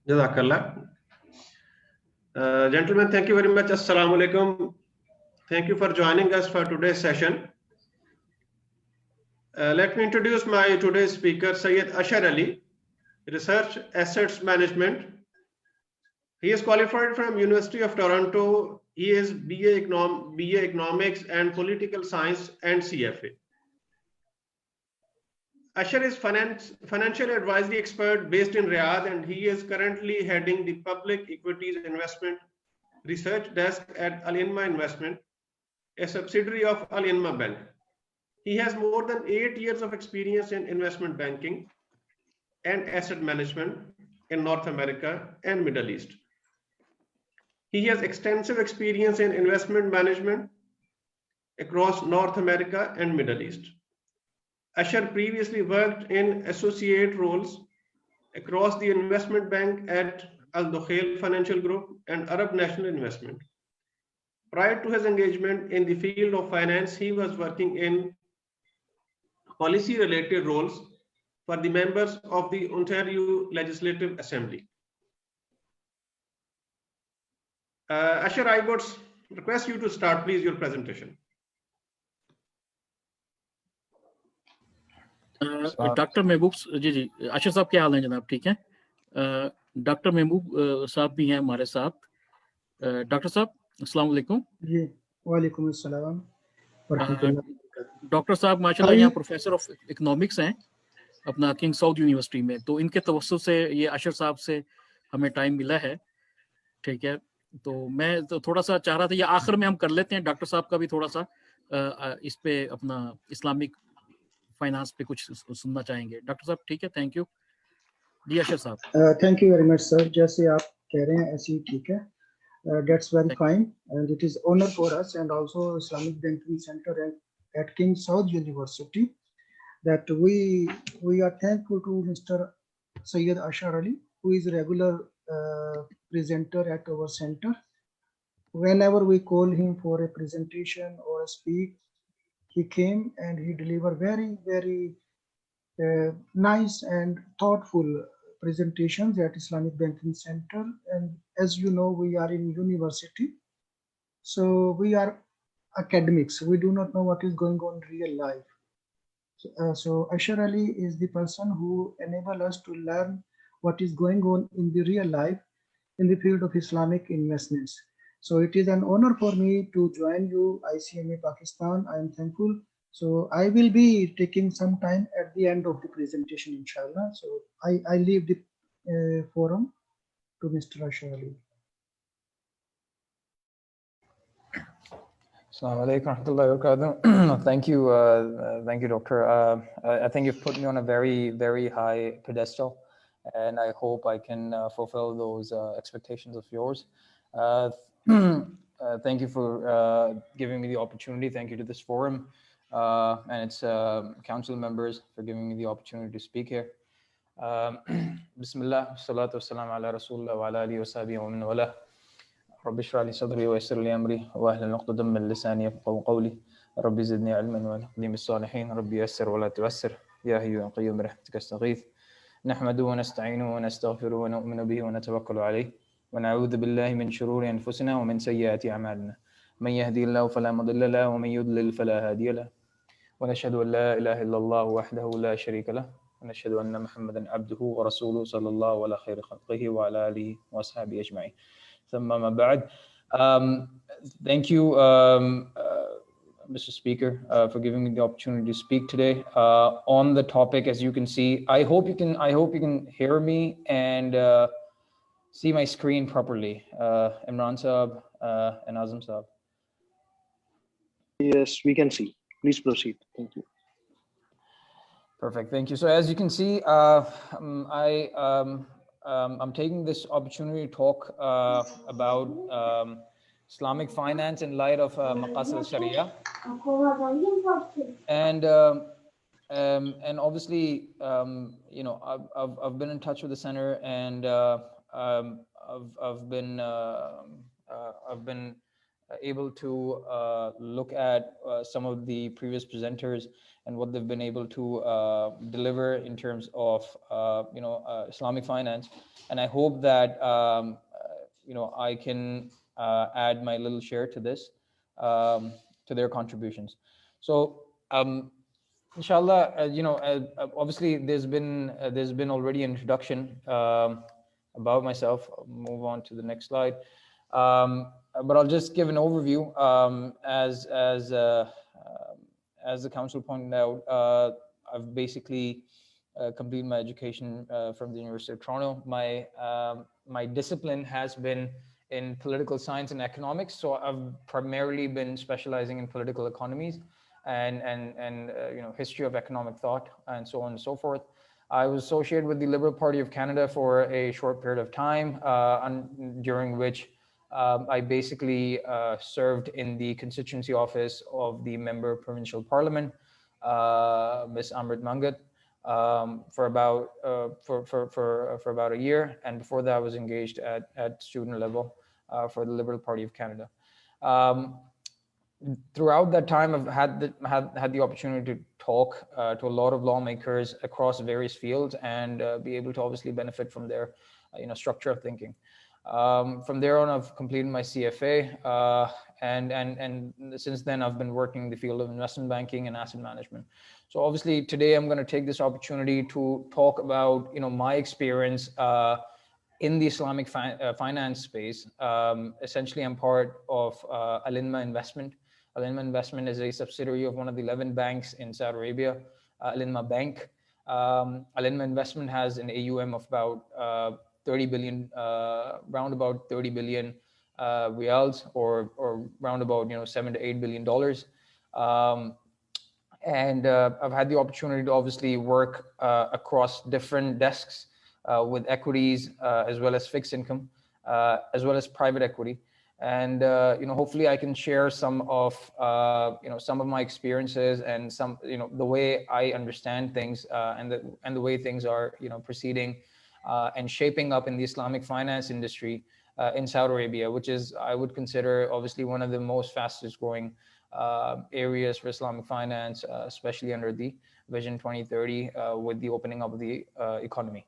Jazakallah. Gentlemen, thank you very much. Assalamu alaikum. Thank you for joining us for today's session. Let me introduce my today's speaker, Syed Ashar Ali, Research Assets Management. He is qualified from University of Toronto. He is BA Economics and Political Science and CFA. Ashar is financial advisory expert based in Riyadh, and he is currently heading the Public Equities Investment Research Desk at Al-INMA Investment, a subsidiary of Al-INMA Bank. He has more than 8 years of experience in investment banking and asset management in North America and Middle East. He has extensive experience in investment management across North America and Middle East. Ashar previously worked in associate roles across the investment bank at Al Dukhail Financial Group and Arab National Investment. Prior to his engagement in the field of finance, he was working in policy-related roles for the members of the Ontario Legislative Assembly. Ashar, I would request you to start, please, your presentation. Doctor महबूब जी अशर साहब क्या हाल है जनाब? ठीक है। Doctor महबूब साहब भी हैं हमारे साथ। डॉक्टर साहब अस्सलाम वालेकुम। जी वालेकुम अस्सलाम। डॉक्टर साहब माशाल्लाह यहाँ प्रोफेसर ऑफ इकोनॉमिक्स हैं अपना किंग साउथ यूनिवर्सिटी में, तो इनके तवज्जुह से ये अशर साहब से हमें टाइम मिला है। ठीक है, तो मैं तो थोड़ा सा चाह रहा था ये आखिर में हम कर लेते हैं, डॉक्टर साहब का भी थोड़ा सा इस पे अपना इस्लामिक फाइनेंस पे कुछ सुनना चाहेंगे। डॉक्टर साहब ठीक है, थैंक यू जी। अशर साहब thank you very much sir, जैसे आप कह रहे हैं ऐसे ही ठीक है। That's very fine, and it is honor for us and also Islamic Banking Center at King Saud University that we are thankful to Mr. Syed Ashar Ali, who is a regular presenter at our center. Whenever we call him for a presentation or a speak, he came and he delivered very nice and thoughtful presentations at Islamic Banking Center. And as you know, we are in university, so we are academics. We do not know what is going on in real life. So Ashar Ali is the person who enables us to learn what is going on in the real life in the field of Islamic investments. So it is an honor for me to join you, ICMA Pakistan. I am thankful. So I will be taking some time at the end of the presentation, inshallah. So I leave the forum to Mr. Ashar Ali. Assalamu alaikum warahmatullahi wabarakatuh. Thank you, Doctor. I think you've put me on a very high pedestal, and I hope I can fulfill those expectations of yours. Thank you for giving me the opportunity. Thank you to this forum and its council members for giving me the opportunity to speak here. Bismillah, salatu wassalam ala rasulullah wa ala alihi wa sahbihi wa man wala. رب اشرح لي صدري ويسر لي امري واحلل عقدة من لساني يفقهوا قولي رب زدني علما والحقني بالصالحين رب يسر ولا تعسر يا حي يا قيوم برحمتك استغيث نحمده ونستعينه ونستغفره ونؤمن به ونتوكل عليه ونعوذ بالله من شرور انفسنا ومن سيئات اعمالنا من يهدي الله فلا مضل له ومن يضلل فلا هادي له ونشهد ان لا اله الا الله وحده لا شريك له ونشهد ان محمدا عبده ورسوله صلى الله على خير خلقه وعلى اله واصحابه اجمعين. Thank you, Mr. Speaker, for giving me the opportunity to speak today on the topic. As you can see, I hope you can hear me and see my screen properly. Imran Saab and Azam Saab. Yes, we can see. Please proceed. Thank you. Perfect. Thank you. So as you can see, I'm taking this opportunity to talk about Islamic finance in light of Maqasid Al-Shariah, and obviously, you know, I've been in touch with the center, and I've been able to look at some of the previous presenters and what they've been able to deliver in terms of Islamic finance, and I hope that I can add my little share to this, to their contributions. So inshallah, obviously there's been already an introduction about myself. I'll move on to the next slide. But I'll just give an overview. As the council pointed out, I've basically completed my education from the University of Toronto. My discipline has been in political science and economics, so I've primarily been specializing in political economies and history of economic thought and so on and so forth. I was associated with the Liberal Party of Canada for a short period of time, during which I basically served in the constituency office of the Member of Provincial Parliament, Ms. Amrit Mangat, for about a year, and before that I was engaged at student level for the Liberal Party of Canada. Throughout that time, I've had the opportunity to talk to a lot of lawmakers across various fields and be able to obviously benefit from their structure of thinking. From there on, I've completed my CFA, and since then I've been working in the field of investment banking and asset management. So obviously today I'm going to take this opportunity to talk about my experience in the Islamic finance space. Essentially, I'm part of Al-ICMA Investment. Al-ICMA Investment is a subsidiary of one of the 11 banks in Saudi Arabia, Al-ICMA Bank. Al-ICMA Investment has an AUM of about 30 billion, round about 30 billion riyals, or round about $7 to $8 billion. And I've had the opportunity to obviously work across different desks with equities, as well as fixed income, as well as private equity. And hopefully I can share some of my experiences and some the way I understand things, and the way things are proceeding and shaping up in the Islamic finance industry in Saudi Arabia, which is, I would consider, obviously one of the most fastest growing areas for Islamic finance, especially under the Vision 2030, with the opening up of the economy.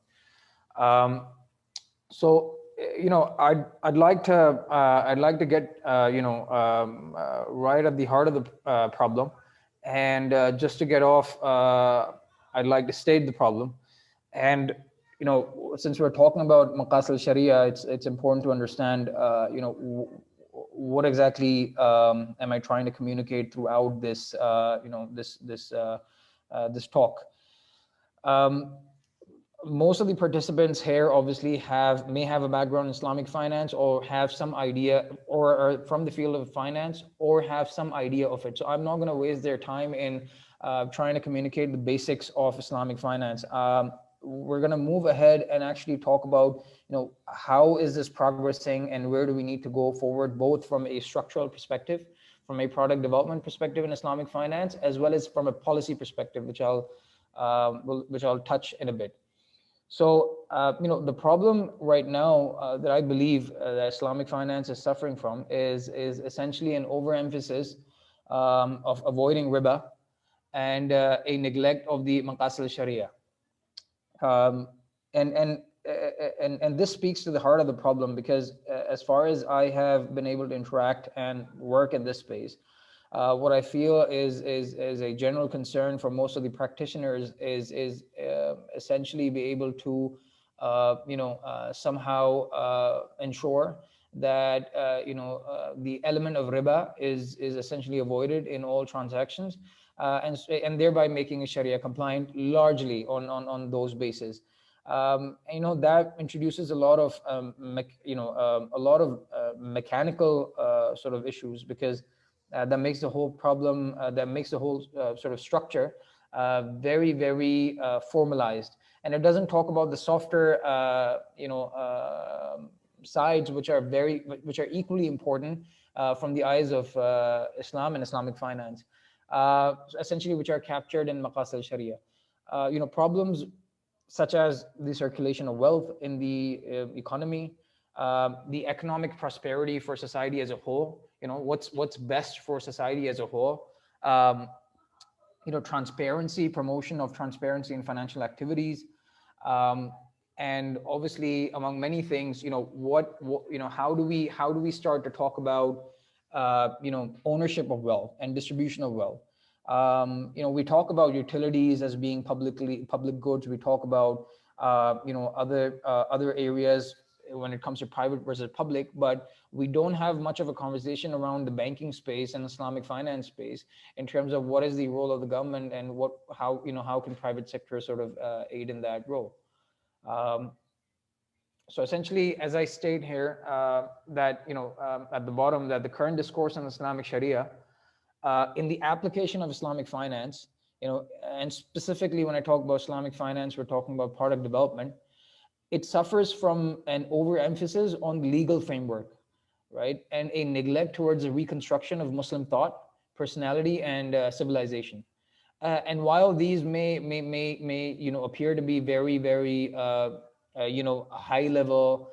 So I'd like to get right at the heart of the problem, and just to get off, I'd like to state the problem. And since we're talking about Maqasid Al-Shariah, it's important to understand what exactly am I trying to communicate throughout this this talk. Most of the participants here obviously may have a background in Islamic finance, or have some idea, or are from the field of finance, or have some idea of it. So I'm not going to waste their time in trying to communicate the basics of Islamic finance. We're going to move ahead and actually talk about how is this progressing, and where do we need to go forward, both from a structural perspective, from a product development perspective in Islamic finance, as well as from a policy perspective, which I'll touch in a bit. So, the problem right now that I believe that Islamic finance is suffering from is essentially an overemphasis of avoiding riba, and a neglect of the Maqasid Al-Shariah. And this speaks to the heart of the problem, because as far as I have been able to interact and work in this space, what I feel is a general concern for most of the practitioners is essentially be able to somehow ensure that the element of riba is essentially avoided in all transactions, and thereby making Sharia compliant largely on those bases. That introduces a lot of mechanical sort of issues, because that makes the whole problem, sort of structure very, very formalized, and it doesn't talk about the softer sides, which are equally important from the eyes of Islam and Islamic finance, essentially, which are captured in Maqasid Al-Shariah. Problems such as the circulation of wealth in the economy, the economic prosperity for society as a whole, what's best for society as a whole, transparency, promotion of transparency in financial activities, and obviously among many things, how do we start to talk about ownership of wealth and distribution of wealth. We talk about utilities as being public goods. We talk about other areas when it comes to private versus public, but we don't have much of a conversation around the banking space and Islamic finance space in terms of what is the role of the government and how can private sector sort of aid in that role. So essentially, as I state here, that at the bottom, that the current discourse on Islamic Sharia in the application of Islamic finance, and specifically when I talk about Islamic finance, we're talking about product development. It suffers from an overemphasis on legal framework, right, and a neglect towards a reconstruction of Muslim thought, personality, and civilization. And while these may appear to be very, very high level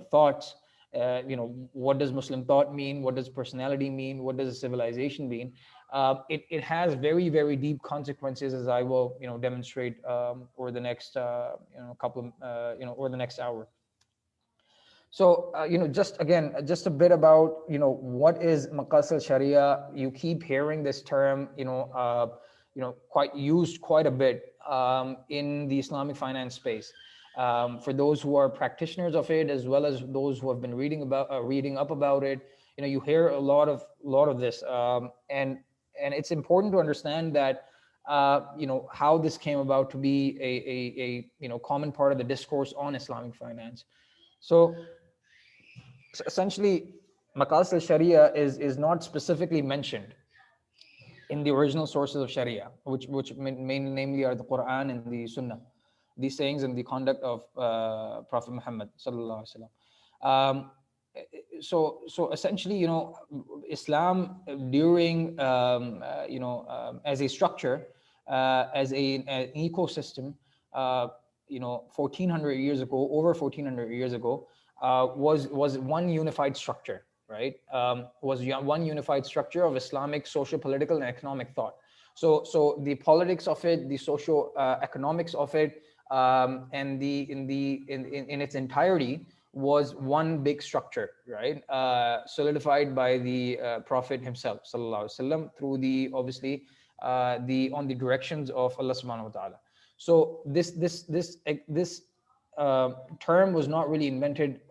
thoughts, what does Muslim thought mean? What does personality mean? What does civilization mean? It has very, very deep consequences, as I will demonstrate over the next over the next hour. So just a bit about what is Maqasid Al-Shariah. You keep hearing this term used quite a bit in the Islamic finance space. For those who are practitioners of it, as well as those who have been reading up about it, you hear a lot of this, and it's important to understand that how this came about to be a common part of the discourse on Islamic finance. So essentially, Maqasid Al-Shariah is not specifically mentioned in the original sources of Sharia, which namely are the Quran and the Sunnah, these sayings and the conduct of Prophet Muhammad sallallahu alaihi wasallam. So essentially, Islam during as a structure, as an ecosystem, 1400 years ago, over 1400 years ago, was one unified structure, right? Was one unified structure of Islamic social, political, and economic thought. So the politics of it, the social economics of it, and in its entirety was one big structure, right? Solidified by the Prophet himself, sallallahu alaihi wasallam, through the obviously on the directions of Allah subhanahu wa ta'ala. So this term was not really invented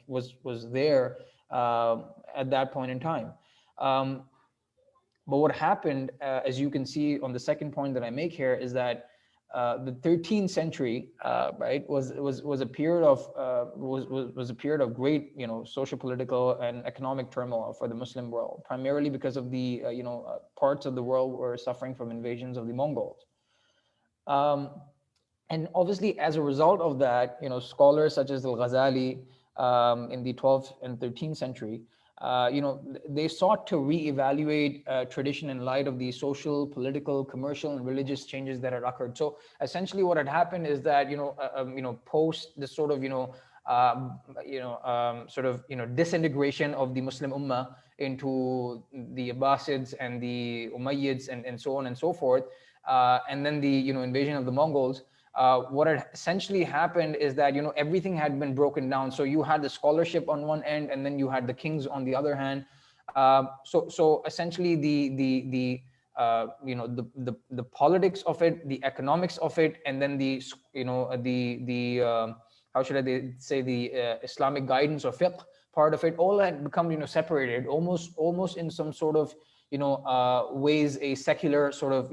was there at that point in time. But what happened, as you can see on the second point that I make here, is that the 13th century, right, was a period of great, social, political, and economic turmoil for the Muslim world, primarily because of the parts of the world were suffering from invasions of the Mongols. And obviously, as a result of that, scholars such as Al-Ghazali in the 12th and 13th century, they sought to reevaluate tradition in light of the social, political, commercial, and religious changes that had occurred. So essentially, what had happened is that post this sort of disintegration of the Muslim Ummah into the Abbasids and the Umayyads and so on and so forth, and then the invasion of the Mongols. What had essentially happened is that everything had been broken down. So you had the scholarship on one end, and then you had the kings on the other hand. So essentially, the politics of it, the economics of it, and then the how should I say, the Islamic guidance or fiqh part of it, all had become separated, almost in some sort of ways a secular sort of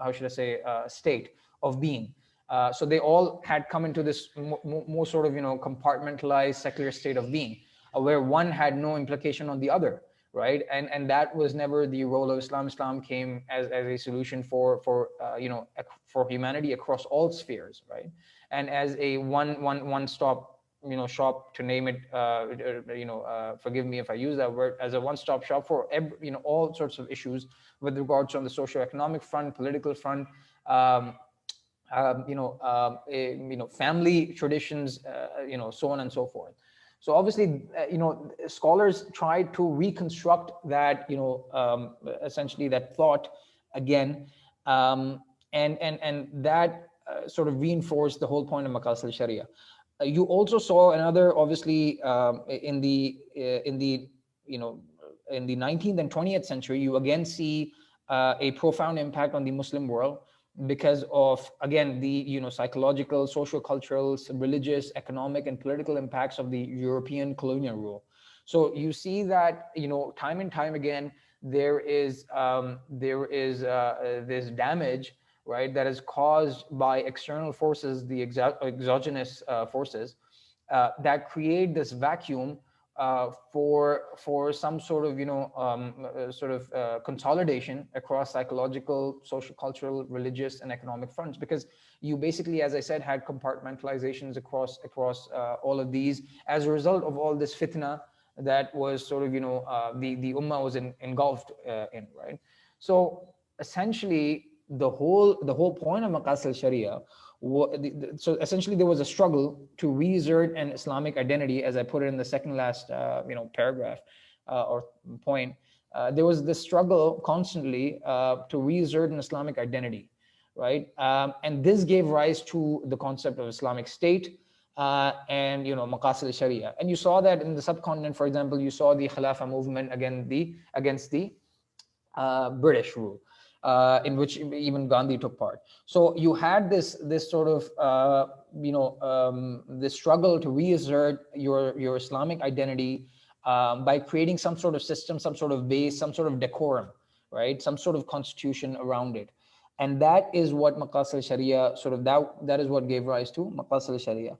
how should I say, state of being. So they all had come into this more sort of compartmentalized secular state of being, where one had no implication on the other, right? And that was never the role of Islam. Islam came as a solution for humanity across all spheres, right? And as a one-stop shop, to name it, forgive me if I use that word, as a one-stop shop for all sorts of issues with regards to on the socio-economic front, political front, family traditions, so on and so forth. So obviously, scholars try to reconstruct that, essentially that thought again, and that sort of reinforced the whole point of Maqasid Al-Shariah. You also saw another, obviously, in the 19th and 20th century, you again see a profound impact on the Muslim world because of, again, the psychological, social, cultural, religious, economic, and political impacts of the European colonial rule. So you see that time and time again there is this damage, right, that is caused by external forces, the exogenous forces that create this vacuum for some sort of consolidation across psychological, social, cultural, religious, and economic fronts, because you basically, as I said, had compartmentalizations across all of these as a result of all this fitna that was sort of the ummah was engulfed in, right? So essentially the whole point of Maqasid Al-Shariah, so essentially there was a struggle to reassert an Islamic identity, as I put it in the second last paragraph or point. There was this struggle constantly to reassert an Islamic identity, right? And this gave rise to the concept of Islamic State and Maqasid Al-Shariah. And you saw that in the subcontinent, for example, you saw the Khilafah movement against the British rule. In which even Gandhi took part. So you had this sort of this struggle to reassert your Islamic identity by creating some sort of system, some sort of base, some sort of decorum, right? Some sort of constitution around it, and that is what Maqasid Al-Shariah that is what gave rise to Maqasid Al-Shariah.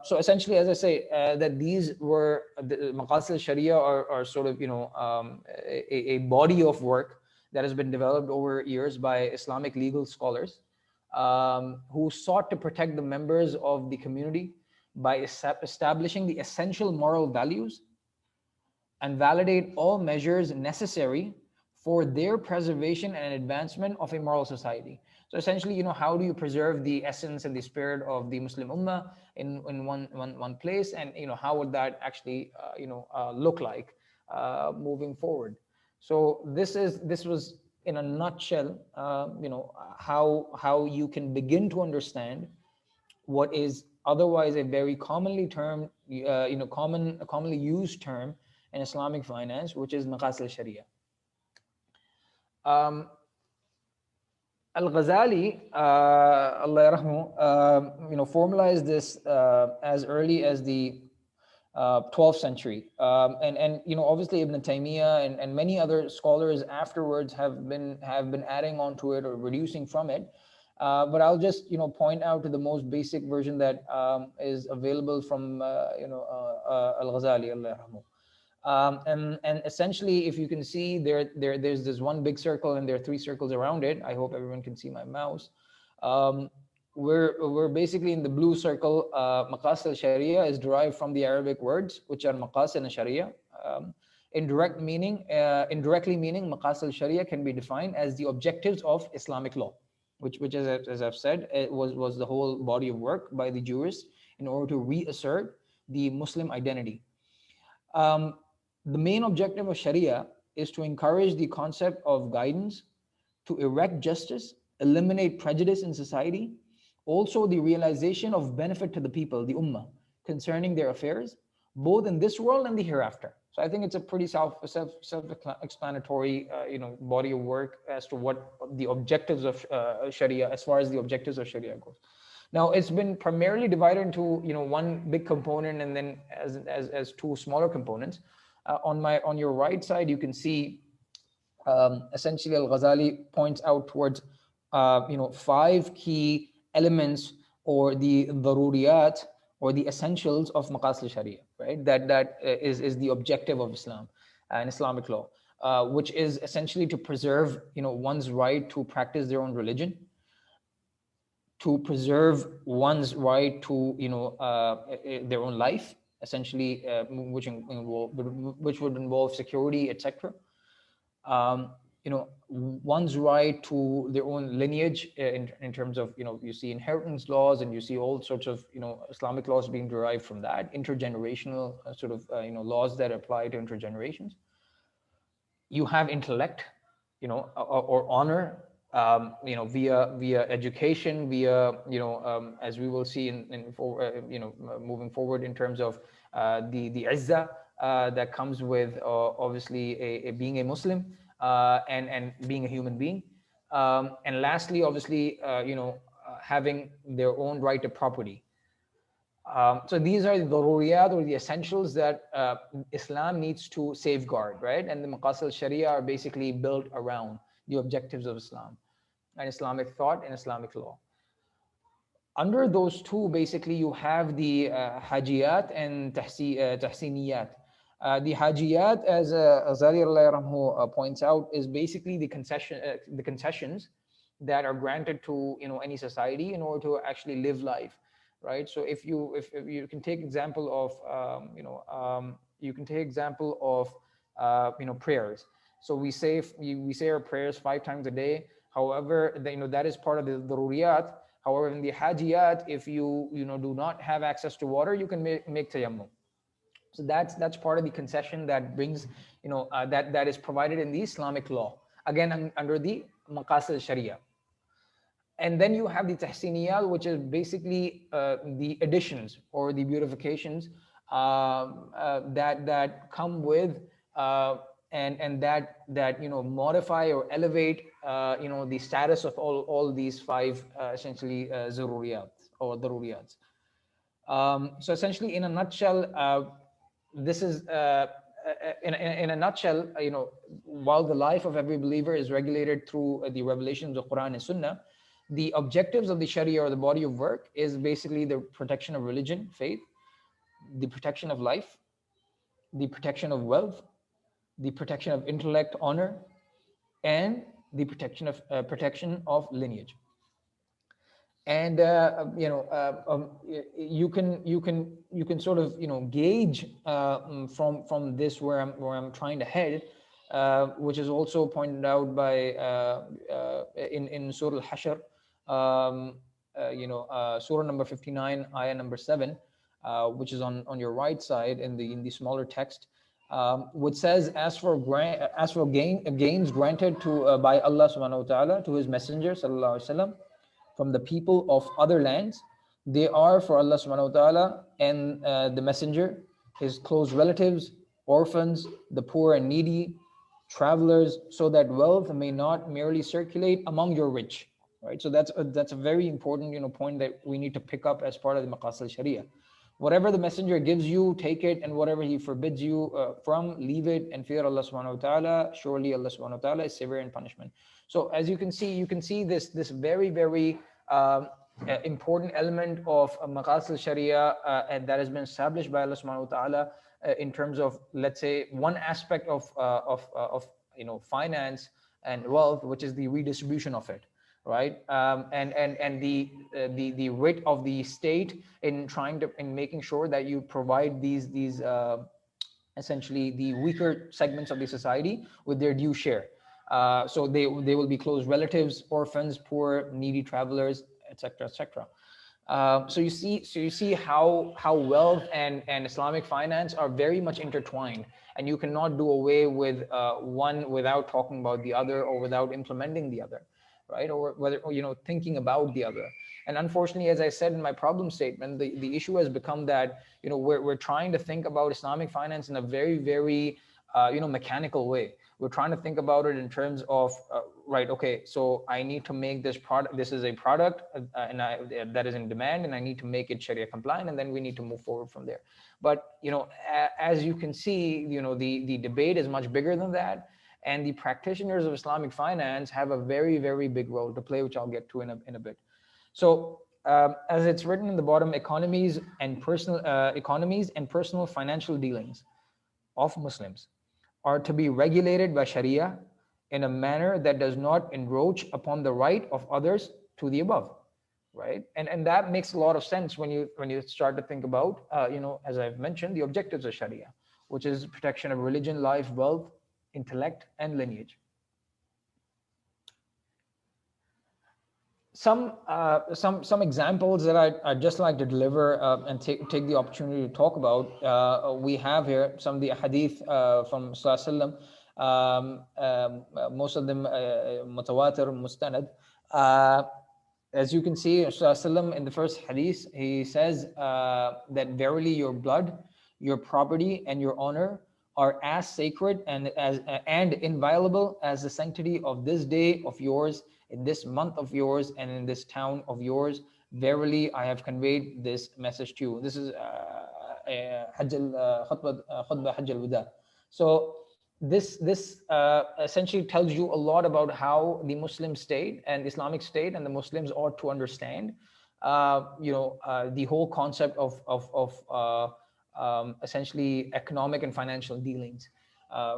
So essentially, as I say, that these were the Maqasid Al-Shariah are sort of a body of work that has been developed over years by Islamic legal scholars who sought to protect the members of the community by establishing the essential moral values and validate all measures necessary for their preservation and advancement of a moral society. So essentially, how do you preserve the essence and the spirit of the Muslim Ummah in one place, and how would that actually look like moving forward? So this was in a nutshell, how you can begin to understand what is otherwise a very commonly termed, commonly used term in Islamic finance, which is Maqasid Al-Shariah. Al-Ghazali, Allah yarhamu, formalized this as early as the 12th century, and obviously Ibn Taymiyyah and many other scholars afterwards have been adding on to it or reducing from it, but I'll just point out to the most basic version that is available from Al-Ghazali, Allah yarhamu. And essentially, if you can see there's this one big circle and there are three circles around it. I hope everyone can see my mouse. We're basically in the blue circle. Maqasid Al-Shariah is derived from the Arabic words, which are Maqasid and Sharia. Indirectly meaning Maqasid Al-Shariah can be defined as the objectives of Islamic law, which is, as I've said, it was the whole body of work by the jurists in order to reassert the Muslim identity. The main objective of Sharia is to encourage the concept of guidance, to erect justice, eliminate prejudice in society, also the realization of benefit to the people, the ummah, concerning their affairs, both in this world and the hereafter. So I think it's a pretty self-explanatory, body of work as to what the objectives of Sharia, as far as the objectives of Sharia goes. Now, it's been primarily divided into one big component and then as two smaller components. On your right side, you can see essentially Al-Ghazali points out towards 5 key elements, or the daruriyat, or the essentials of Maqasid Al-Shariah, right? That is the objective of Islam and Islamic law, which is essentially to preserve one's right to practice their own religion, to preserve one's right to their own life, essentially, which would involve security, etc. one's right to their own lineage in terms of, you see inheritance laws, and you see all sorts of, Islamic laws being derived from that, intergenerational sort of, laws that apply to intergenerations. You have intellect, or honor, via education, via, as we will see moving forward in terms of the izzah that comes with obviously being a Muslim, and being a human being, and lastly, obviously, having their own right to property. So these are the daruriyat, or the essentials that Islam needs to safeguard, right? And the Maqasid Al-Shariah are basically built around the objectives of Islam and Islamic thought and Islamic law. Under those two, basically, you have the hajiyat and tahsiniyat. The hajiyat, as Azali points out, is basically the concessions that are granted to any society in order to actually live life, right? So if you can take example of prayers. So we say our prayers 5 times a day. However, that is part of the daruriyat. However, in the hajiyat, if you do not have access to water, you can make tayammum. So that's part of the concession that brings, that is provided in the Islamic law, again under the Maqasid Al-Shariah. And then you have the tahsiniyat, which is basically the additions or the beautifications that come with and that modify or elevate the status of all these 5 essentially zaruriyat or daruriyats. So essentially, in a nutshell, this is in a nutshell, while the life of every believer is regulated through the revelations of Quran and Sunnah, the objectives of the Sharia, or the body of work, is basically the protection of religion, faith, the protection of life, the protection of wealth, the protection of intellect, honor, and the protection of lineage. And you can sort of gauge from this where I'm trying to head, which is also pointed out by in Surah Al-Hashr, Surah number 59, ayah number 7, which is on your right side in the smaller text, which says, as for gains granted to by Allah subhanahu wa ta'ala to His Messenger sallallahu alaihi wasallam from the people of other lands, they are for Allah subhanahu wa ta'ala and the Messenger, his close relatives, orphans, the poor and needy, travelers, so that wealth may not merely circulate among your rich. Right, so that's a very important point that we need to pick up as part of the Maqasid Al-Shariah. Whatever the Messenger gives you, take it, and whatever he forbids you from, leave it, and fear Allah subhanahu wa ta'ala. Surely Allah subhanahu wa ta'ala is severe in punishment. So as you can see this very, very important element of Maqasid Al-Shariah and that has been established by Allah subhanahu wa ta'ala in terms of, let's say, one aspect of finance and wealth, which is the redistribution of it. Right, and the writ of the state in making sure that you provide these essentially the weaker segments of the society with their due share. So they will be close relatives, orphans, poor, needy travelers, etc., etc. So you see how wealth and Islamic finance are very much intertwined, and you cannot do away with one without talking about the other or without implementing the other. Right, or whether thinking about the other. And unfortunately, as I said in my problem statement, the issue has become that we're trying to think about Islamic finance in a very, very mechanical way. We're trying to think about it in terms of right, okay, so I need to make this product. This is a product that is in demand, and I need to make it Sharia compliant, and then we need to move forward from there. But as you can see, the debate is much bigger than that. And the practitioners of Islamic finance have a very, very big role to play, which I'll get to in a bit. So, as it's written in the bottom, economies and personal financial dealings of Muslims are to be regulated by Sharia in a manner that does not encroach upon the right of others to the above. Right, and that makes a lot of sense when you start to think about as I've mentioned, the objectives of Sharia, which is protection of religion, life, wealth, intellect, and lineage. some examples that I'd just like to deliver and take the opportunity to talk about. We have here some of the hadith from Sallallahu Alaihi Wasallam, most of them mutawatir, mustanad. As you can see, Sallallahu in the first hadith, he says that verily your blood, your property, and your honor are as sacred and inviolable as the sanctity of this day of yours, in this month of yours, and in this town of yours. Verily, I have conveyed this message to you. This is khutbah Hajj al-Wada. So this essentially tells you a lot about how the Muslim state and Islamic state and the Muslims ought to understand, the whole concept of essentially economic and financial dealings,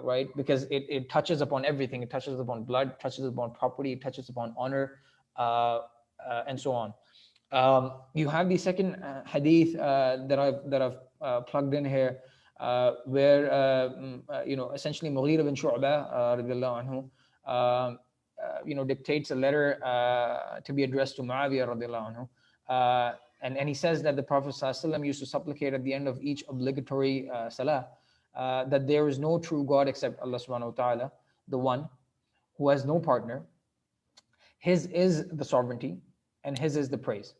right? Because it touches upon everything. It touches upon blood, touches upon property, it touches upon honor, and so on. You have the second hadith that I've plugged in here, where essentially Mughira bin Shu'bah radiallahu anhu dictates a letter to be addressed to Muawiyah radiallahu anhu, and he says that the Prophet ﷺ used to supplicate at the end of each obligatory salah that there is no true God except Allah subhanahu wa ta'ala, the one who has no partner. His is the sovereignty and his is the praise,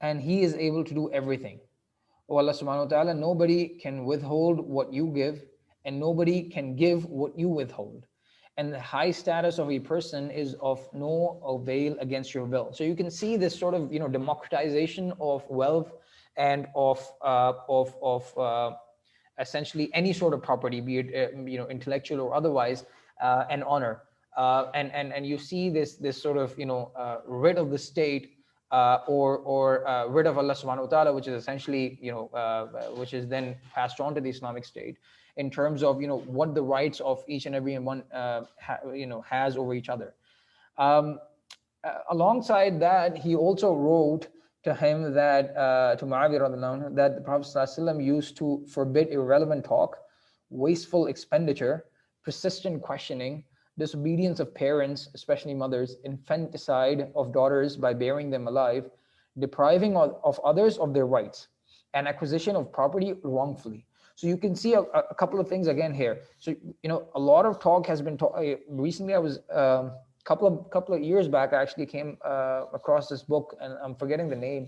and he is able to do everything. O Allah subhanahu wa ta'ala, nobody can withhold what you give, and nobody can give what you withhold. And the high status of a person is of no avail against your will. So you can see this sort of democratization of wealth and of essentially any sort of property, be it intellectual or otherwise, and honor. And you see this sort of rid of the state, or rid of Allah subhanahu wa ta'ala, which is essentially which is then passed on to the Islamic State in terms of what the rights of each and every one has over each other. Alongside that, he also wrote to him that to Muawiyah radiallahu anhu, that the Prophet ﷺ used to forbid irrelevant talk, wasteful expenditure, persistent questioning, disobedience of parents, especially mothers, infanticide of daughters by bearing them alive, depriving of others of their rights, and acquisition of property wrongfully. So you can see a couple of things again here. So a lot of talk has been recently. I was couple of years back, I actually came across this book, and I'm forgetting the name.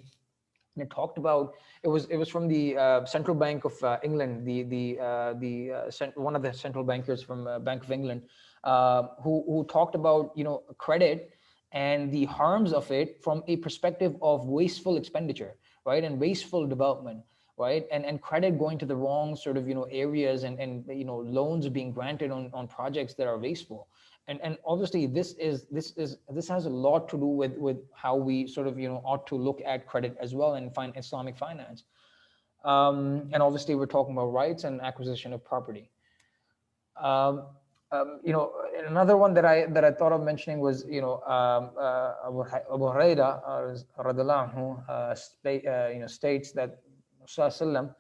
And it talked about, it was from the Central Bank of England, one of the central bankers from Bank of England, who talked about credit and the harms of it from a perspective of wasteful expenditure, right, and wasteful development, right, and credit going to the wrong sort of areas, and loans being granted on projects that are wasteful. And obviously this has a lot to do with how we sort of ought to look at credit as well and find Islamic finance. And obviously we're talking about rights and acquisition of property. Another one that I thought of mentioning was Abu Hurairah radhiallahu anhu states that Sallallahu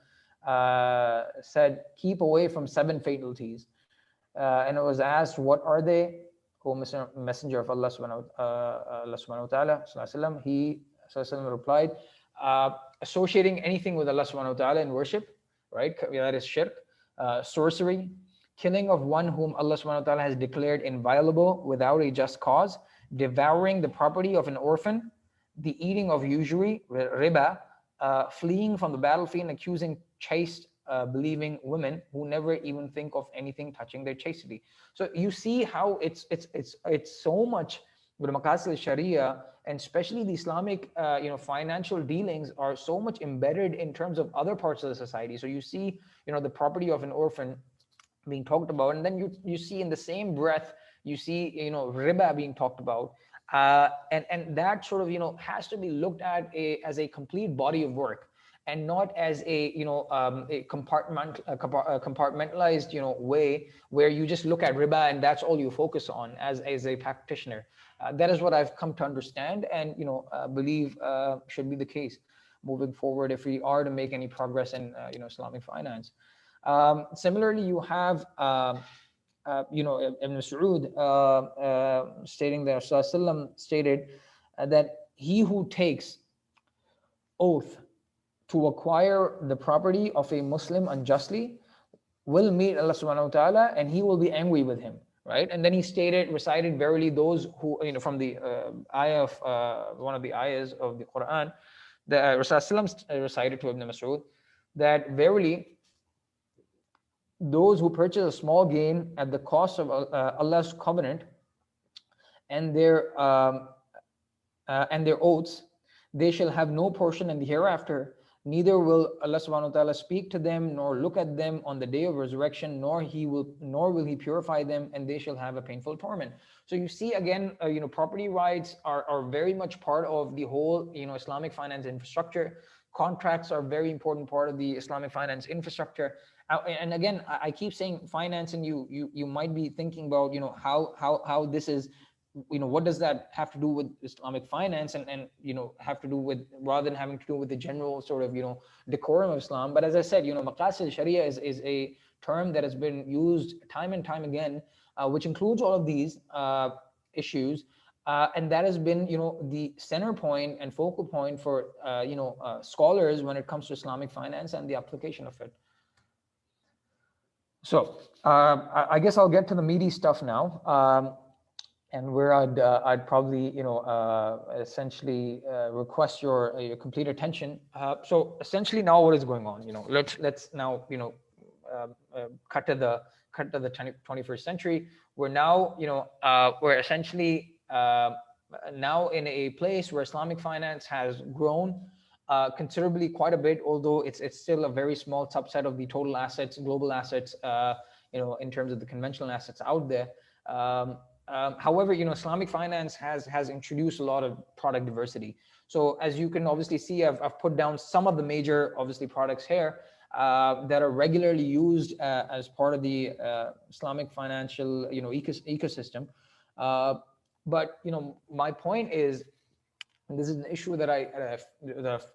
said, "Keep away from 7 fatalities." And it was asked, what are they, O Messenger of Allah subhanahu wa ta'ala, Sallallahu he Sallallahu replied, associating anything with Allah subhanahu wa ta'ala in worship, right, that is shirk, sorcery, killing of one whom Allah subhanahu wa ta'ala has declared inviolable without a just cause, devouring the property of an orphan, the eating of usury, riba, fleeing from the battlefield and accusing chaste believing women who never even think of anything touching their chastity. So you see how it's so much with Maqasid Al-Shariah, and especially the Islamic financial dealings are so much embedded in terms of other parts of the society. So you see the property of an orphan being talked about, and then you see in the same breath you see riba being talked about, and that sort of has to be looked at as a complete body of work, and not as a a compartmentalized way where you just look at riba and that's all you focus on as a practitioner. That is what I've come to understand, and believe should be the case moving forward if we are to make any progress in Islamic finance. Similarly, you have Ibn Mas'ud stating that Rasulullah stated that he who takes oath to acquire the property of a Muslim unjustly will meet Allah subhanahu wa ta'ala, and he will be angry with him, right? And then he recited, verily those who, from the ayah of one of the ayahs of the Quran, the Rasulullah recited to Ibn Mas'ud, that verily those who purchase a small gain at the cost of Allah's covenant and their oaths, they shall have no portion in the hereafter. Neither will Allah subhanahu wa ta'ala speak to them, nor look at them on the day of resurrection, nor will he purify them, and they shall have a painful torment. So you see again, property rights are very much part of the whole, Islamic finance infrastructure. Contracts are a very important part of the Islamic finance infrastructure. And again, I keep saying finance, and you might be thinking about, how this is, what does that have to do with Islamic finance, and have to do with, rather than having to do with the general sort of, decorum of Islam. But as I said, Maqasid Al-Shariah is a term that has been used time and time again, which includes all of these issues. And that has been, the center point and focal point for, scholars when it comes to Islamic finance and the application of it. So I guess I'll get to the meaty stuff now. And where I'd probably, essentially request your complete attention. So essentially now what is going on? Let's now, cut to the 21st century. We're now, we're essentially now in a place where Islamic finance has grown considerably, quite a bit, although it's still a very small subset of the total assets, global assets, in terms of the conventional assets out there. However, Islamic finance has introduced a lot of product diversity. So as you can obviously see, I've put down some of the major, obviously, products here that are regularly used as part of the Islamic financial, ecosystem. But my point is, and this is an issue that I've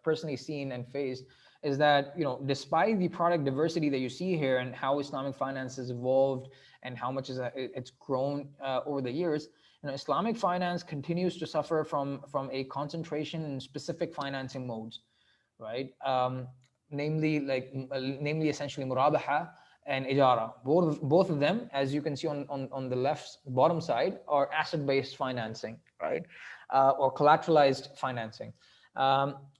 personally seen and faced, is that despite the product diversity that you see here and how Islamic finance has evolved and how much it's grown over the years, Islamic finance continues to suffer from a concentration in specific financing modes, right? Namely essentially murabaha and ijara. Both of them, as you can see on the left bottom side, are asset-based financing, right? Or collateralized financing.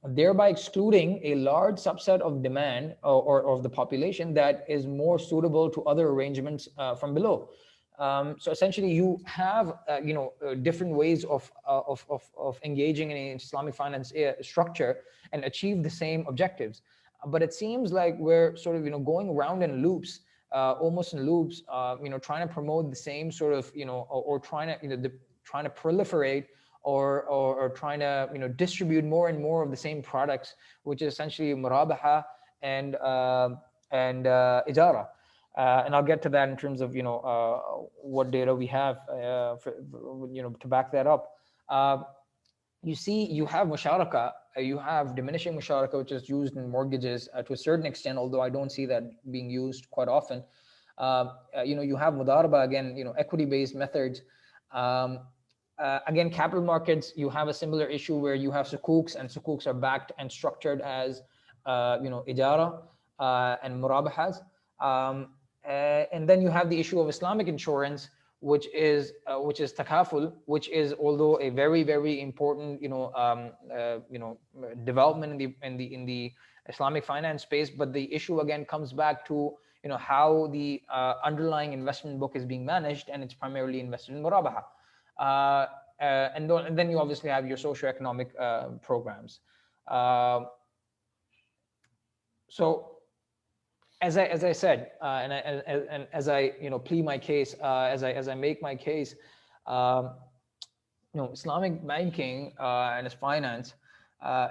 Thereby excluding a large subset of demand or of the population that is more suitable to other arrangements from below. So essentially, you have different ways of engaging in an Islamic finance structure and achieve the same objectives. But it seems like we're sort of going around in loops, almost in loops, trying to promote the same sort of or trying to proliferate or trying to distribute more and more of the same products, which is essentially murabaha and ijara. And I'll get to that in terms of what data we have to back that up. You see, you have musharaka, you have diminishing musharaka, which is used in mortgages to a certain extent, although I don't see that being used quite often. You have mudaraba, again, equity-based methods. Again, capital markets, you have a similar issue where you have sukuks, and sukuks are backed and structured as ijara and murabahas. And then you have the issue of Islamic insurance, which is takaful, which is, although a very, very important development in the Islamic finance space, but the issue again comes back to how the underlying investment book is being managed, and it's primarily invested in murabaha. And then you obviously have your socioeconomic programs. So as I said, and as I plead my case, as I make my case, Islamic banking and its finance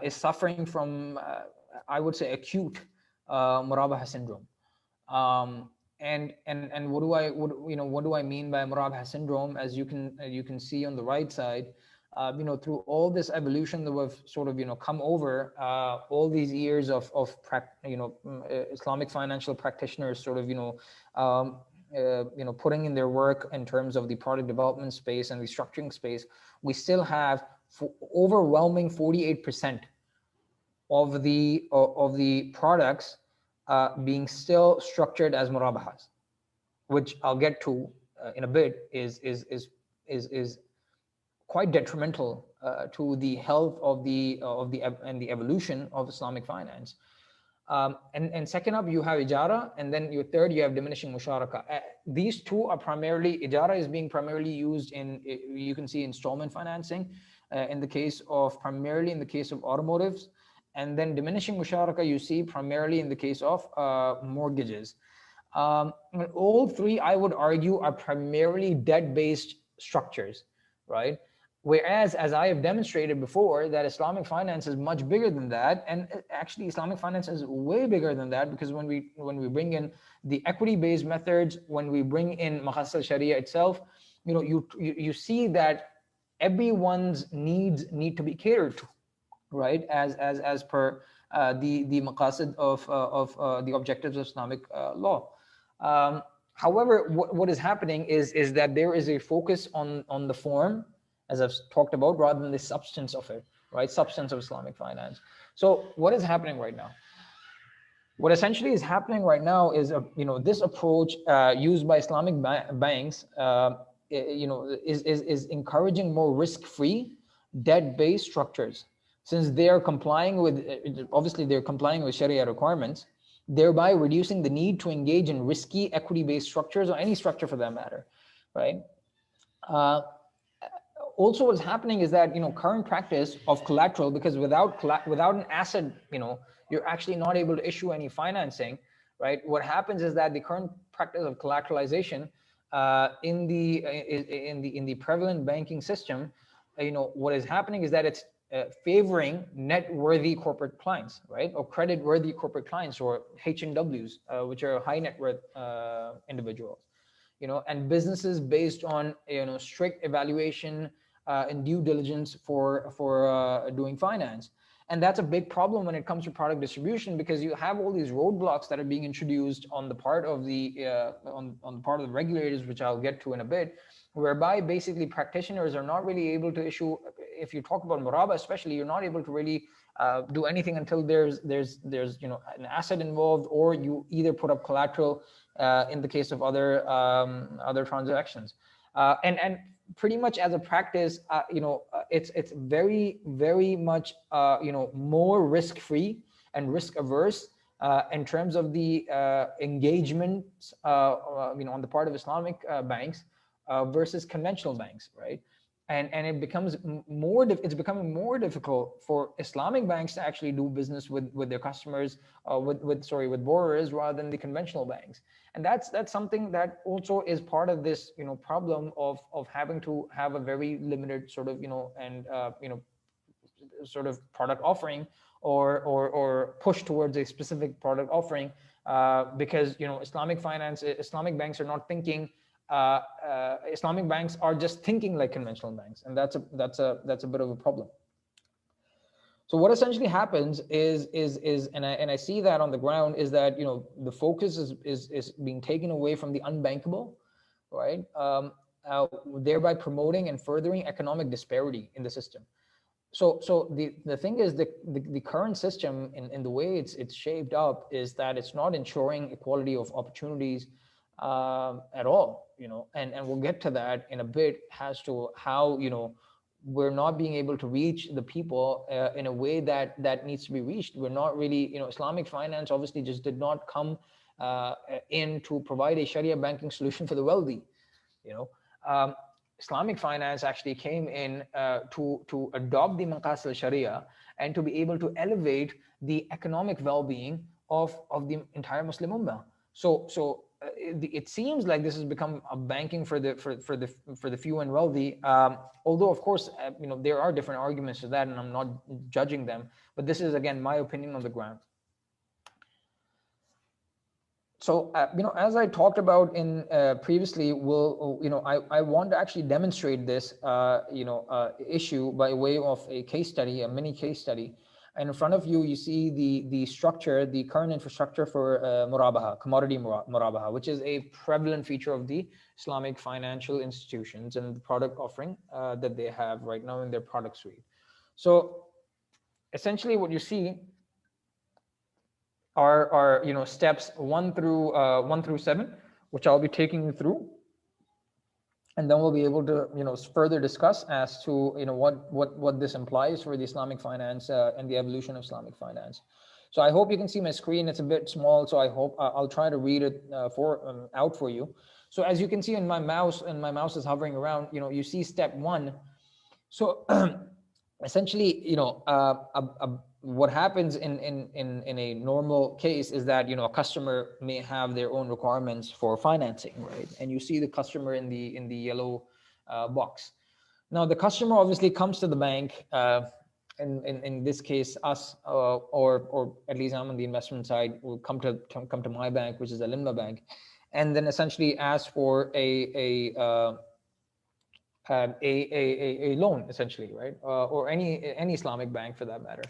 is suffering from, I would say, acute murabaha syndrome. And what do I mean by murabaha syndrome? As you can see on the right side, through all this evolution that we've sort of come over, all these years of Islamic financial practitioners sort of putting in their work in terms of the product development space and the structuring space, we still have overwhelming 48% of the products being still structured as murabahas, which I'll get to in a bit, is quite detrimental to the health of the evolution of Islamic finance. And second up, you have ijara, and then your third, you have diminishing musharaka. These two are primarily, ijara is being primarily used in, you can see, installment financing, primarily in the case of automotives, and then diminishing musharaka you see primarily in the case of mortgages. All three, I would argue, are primarily debt-based structures, right? Whereas, as I have demonstrated before, that Islamic finance is much bigger than that, and actually Islamic finance is way bigger than that, because when we bring in the equity-based methods, when we bring in Maqasid Al-Shariah itself, you see that everyone's needs need to be catered to, right? As per the maqasid of the objectives of Islamic law. However, what is happening is that there is a focus on the form, as I've talked about, rather than the substance of it, right? Substance of Islamic finance. So what is happening right now? What essentially is happening right now is, this approach used by Islamic banks, is encouraging more risk-free, debt-based structures, since they are complying with, obviously they're complying with Sharia requirements, thereby reducing the need to engage in risky equity-based structures, or any structure for that matter, right? Also, what's happening is that, current practice of collateral, because without an asset, you're actually not able to issue any financing, right? What happens is that the current practice of collateralization in the prevalent banking system, what is happening is that it's favoring net-worthy corporate clients, right? Or credit-worthy corporate clients, or H&Ws, which are high net worth individuals, and businesses based on, strict evaluation and due diligence for doing finance. And that's a big problem when it comes to product distribution, because you have all these roadblocks that are being introduced on the part of the on the part of the regulators, which I'll get to in a bit, whereby basically practitioners are not really able to issue. If you talk about muraba, especially, you're not able to really do anything until there's an asset involved, or you either put up collateral in the case of other transactions, and pretty much as a practice, it's very, very much more risk-free and risk-averse in terms of the engagement on the part of Islamic banks versus conventional banks, right? And it becomes it's becoming more difficult for Islamic banks to actually do business with their customers, with borrowers, rather than the conventional banks. And that's something that also is part of this problem of having to have a very limited sort of sort of product offering, or push towards a specific product offering, because Islamic banks are not thinking. Islamic banks are just thinking like conventional banks, and that's a bit of a problem. So what essentially happens is and I see that on the ground, is that the focus is being taken away from the unbankable, right? Thereby promoting and furthering economic disparity in the system. So the thing is, the current system, in the way it's shaped up, is that it's not ensuring equality of opportunities at all, and we'll get to that in a bit, as to how we're not being able to reach the people in a way that needs to be reached. We're not really, Islamic finance obviously just did not come in to provide a Sharia banking solution for the wealthy. Islamic finance actually came in to adopt the Maqasid Al-Shariah, and to be able to elevate the economic well-being of the entire Muslim Ummah. So it seems like this has become a banking for the few and wealthy. Although of course there are different arguments to that, and I'm not judging them, but this is again my opinion on the ground. So as I talked about in previously, I want to actually demonstrate this issue by way of a case study, a mini case study. And in front of you, you see the structure, the current infrastructure for murabaha, commodity murabaha, which is a prevalent feature of the Islamic financial institutions and the product offering that they have right now in their product suite. So essentially what you see are steps 1 through 7, which I'll be taking you through. And then we'll be able to further discuss as to what this implies for the Islamic finance and the evolution of Islamic finance. So I hope you can see my screen. It's a bit small, so I hope I'll try to read it out for you. So as you can see in my mouse, and my mouse is hovering around, you see step 1. So essentially, what happens in a normal case is that a customer may have their own requirements for financing, right? And you see the customer in the yellow box. Now the customer obviously comes to the bank, in this case us, or at least I'm on the investment side, will come to my bank, which is Al-ICMA bank, and then essentially ask for a loan, essentially, right? Or any Islamic bank for that matter,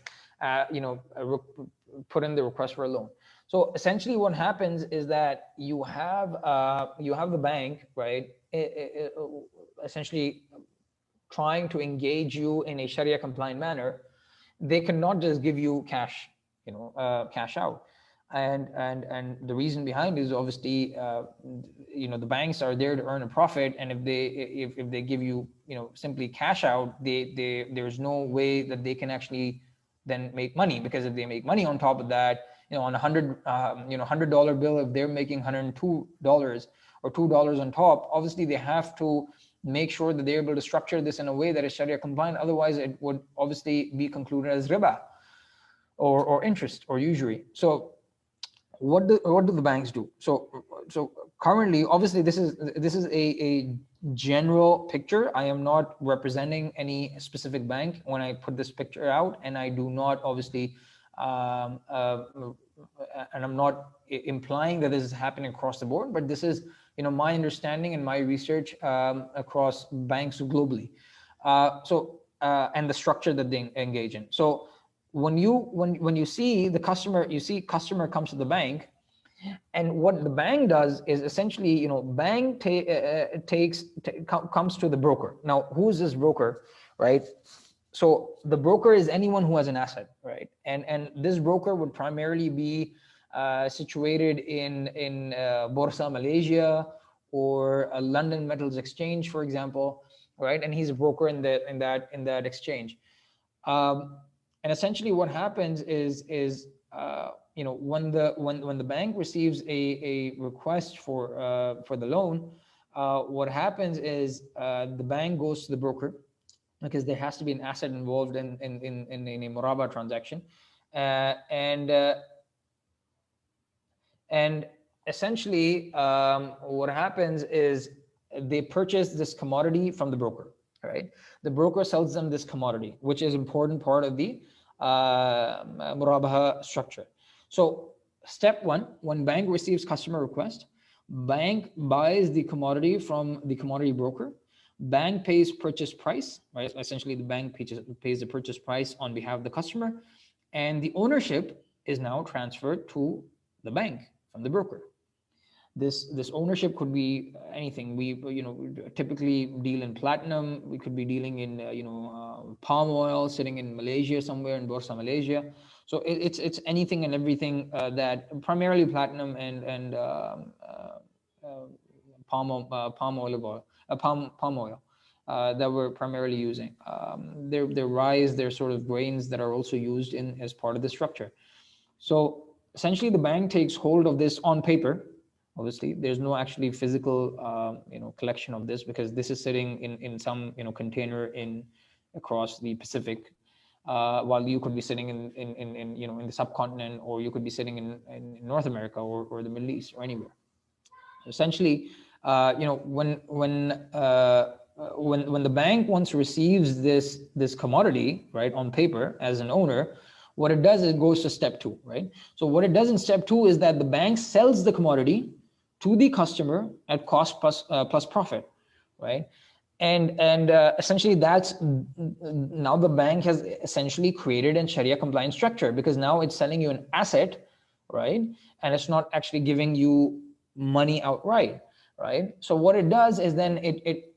put in the request for a loan. So essentially what happens is that you have the bank, right, essentially trying to engage you in a Sharia compliant manner. They cannot just give you cash, cash out. And the reason behind is obviously, the banks are there to earn a profit, and if they give you, simply cash out, there's no way that they can actually then make money, because if they make money on top of that, on $100 bill, if they're making $102 or $2 on top, obviously they have to make sure that they're able to structure this in a way that is Sharia compliant. Otherwise, it would obviously be concluded as riba or interest or usury. So what do the banks do? So currently, obviously, this is a general picture. I am not representing any specific bank when I put this picture out, and I do not obviously, and I'm not implying that this is happening across the board, but this is my understanding and my research across banks globally. And the structure that they engage in. So when you see the customer, customer comes to the bank, and what the bank does is essentially, bank comes to the broker. Now, who is this broker, right? So the broker is anyone who has an asset, right? And this broker would primarily be situated in Bursa, Malaysia, or a London Metals Exchange, for example, right? And he's a broker in that exchange. And essentially, what happens is when the bank receives a request for the loan, what happens is the bank goes to the broker, because there has to be an asset involved in a muraba transaction, and essentially what happens is they purchase this commodity from the broker, right? The broker sells them this commodity, which is an important part of the murabaha structure. So step 1, when bank receives customer request, bank buys the commodity from the commodity broker. Bank pays purchase price, right? Essentially, the bank pays the purchase price on behalf of the customer, and the ownership is now transferred to the bank from the broker. This ownership could be anything. We typically deal in platinum. We could be dealing in palm oil sitting in Malaysia somewhere, in Bursa, Malaysia. So it's anything and everything that primarily platinum and palm oil that we're primarily using. They're rice, they're sort of grains that are also used as part of the structure. So essentially, the bank takes hold of this on paper. Obviously, there's no actually physical collection of this, because this is sitting in some container across the Pacific, while you could be sitting in the subcontinent, or you could be sitting in North America or the Middle East or anywhere. Essentially, when the bank once receives this commodity, right, on paper as an owner, what it does is it goes to step 2, right? So what it does in step 2 is that the bank sells the commodity to the customer at cost plus profit, right? And essentially that's now the bank has essentially created a Sharia compliant structure, because now it's selling you an asset, right? And it's not actually giving you money outright, right? So what it does is then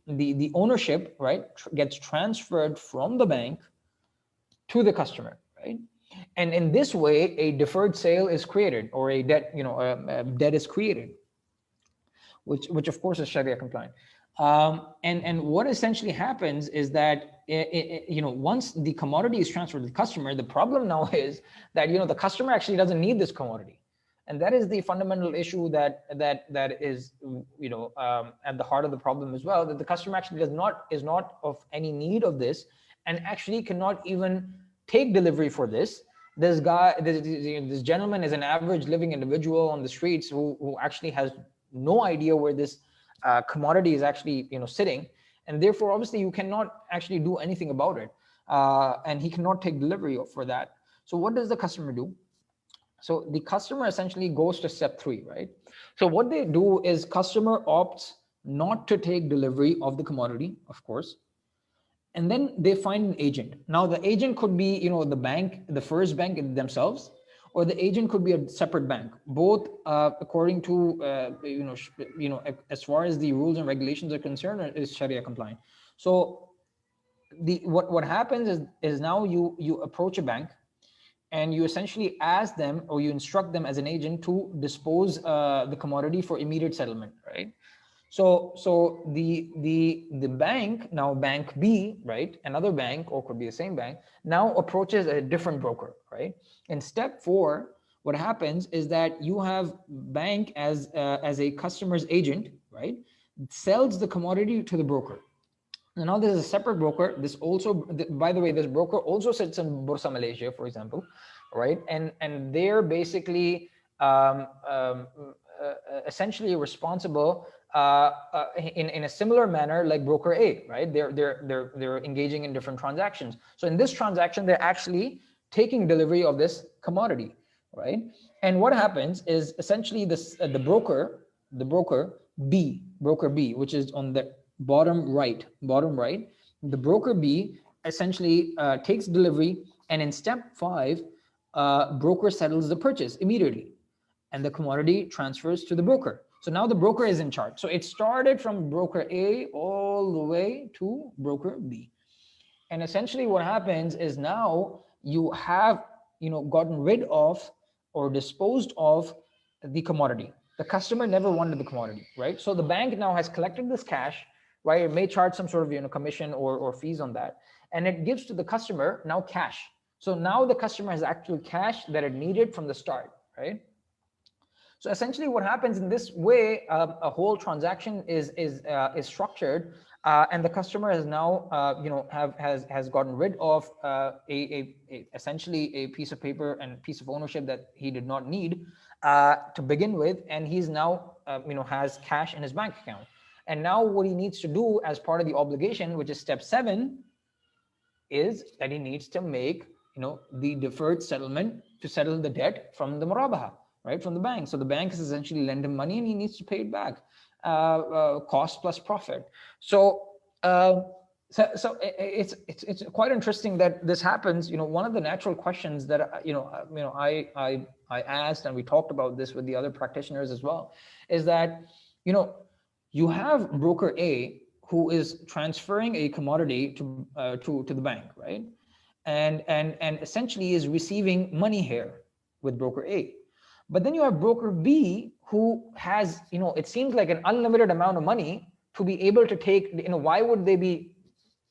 the ownership, right, gets transferred from the bank to the customer, right? And in this way, a deferred sale is created, or a debt, a debt is created, which of course is Sharia compliant. And what essentially happens is that once the commodity is transferred to the customer, the problem now is that the customer actually doesn't need this commodity, and that is the fundamental issue that is at the heart of the problem as well. That the customer actually is not of any need of this, and actually cannot even take delivery for this. This gentleman is an average living individual on the streets who actually has no idea where this commodity is actually sitting, and therefore obviously you cannot actually do anything about it, and he cannot take delivery for that. So what does the customer do? So the customer essentially goes to step 3, right? So what they do is customer opts not to take delivery of the commodity, of course, and then they find an agent. Now the agent could be the bank, the first bank themselves, or the agent could be a separate bank. Both according to as far as the rules and regulations are concerned, is Sharia compliant. So what happens is now you approach a bank, and you essentially ask them, or you instruct them as an agent to dispose the commodity for immediate settlement, right? So the bank, now bank B, right, another bank, or could be the same bank, now approaches a different broker, right? In step 4, what happens is that you have bank as a customer's agent, right, sells the commodity to the broker. And now there's a separate broker. This also, by the way, this broker also sits in Bursa Malaysia, for example, right? And they're basically essentially responsible in a similar manner like broker A, right? They're engaging in different transactions. So in this transaction, they're actually taking delivery of this commodity, right? And what happens is essentially the broker B, which is on the bottom right, the broker B essentially takes delivery, and in step 5, broker settles the purchase immediately, and the commodity transfers to the broker. So now the broker is in charge. So it started from broker A all the way to broker B. And essentially what happens is now you have gotten rid of or disposed of the commodity. The customer never wanted the commodity, right? So the bank now has collected this cash, right? It may charge some sort of commission or fees on that, and it gives to the customer now cash. So now the customer has actual cash that it needed from the start, right? So essentially what happens in this way, a whole transaction is structured, and the customer has now has gotten rid of essentially a piece of paper and piece of ownership that he did not need to begin with, and he's now has cash in his bank account. And now what he needs to do as part of the obligation, which is step 7, is that he needs to make the deferred settlement to settle the debt from the murabaha, right, from the bank. So the bank is essentially lend him money, and he needs to pay it back, cost plus profit. So it's quite interesting that this happens. One of the natural questions that I asked, and we talked about this with the other practitioners as well, is that you have broker A who is transferring a commodity to the bank, right, and essentially is receiving money here with broker A. But then you have broker B who has, it seems like an unlimited amount of money to be able to take, why would they be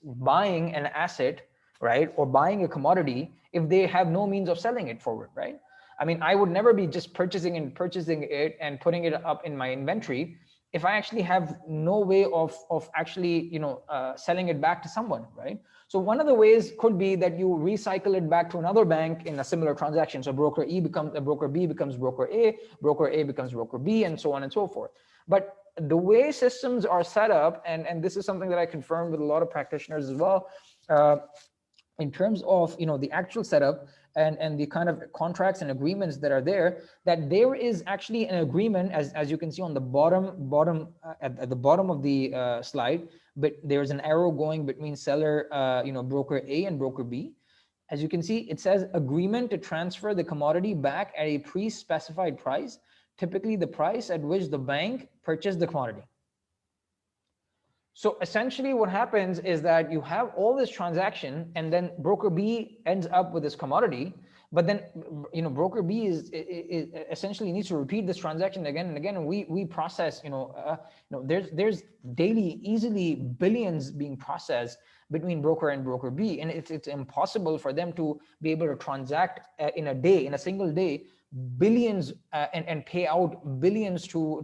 buying an asset, right, or buying a commodity if they have no means of selling it forward, right? I mean, I would never be just purchasing it and putting it up in my inventory if I actually have no way of actually, selling it back to someone, right? So one of the ways could be that you recycle it back to another bank in a similar transaction. So broker B becomes broker A becomes broker B, and so on and so forth. But the way systems are set up, and this is something that I confirmed with a lot of practitioners as well, in terms of the actual setup and the kind of contracts and agreements that are there, that there is actually an agreement, as you can see on the bottom at the bottom of the slide, but there's an arrow going between seller broker A and broker B. As you can see, it says agreement to transfer the commodity back at a pre-specified price, typically the price at which the bank purchased the commodity. So essentially what happens is that you have all this transaction, and then broker B ends up with this commodity, but then broker B is essentially needs to repeat this transaction again and again, and we process there's daily easily billions being processed between broker and broker B, and it's impossible for them to be able to transact in a single day billions and pay out billions to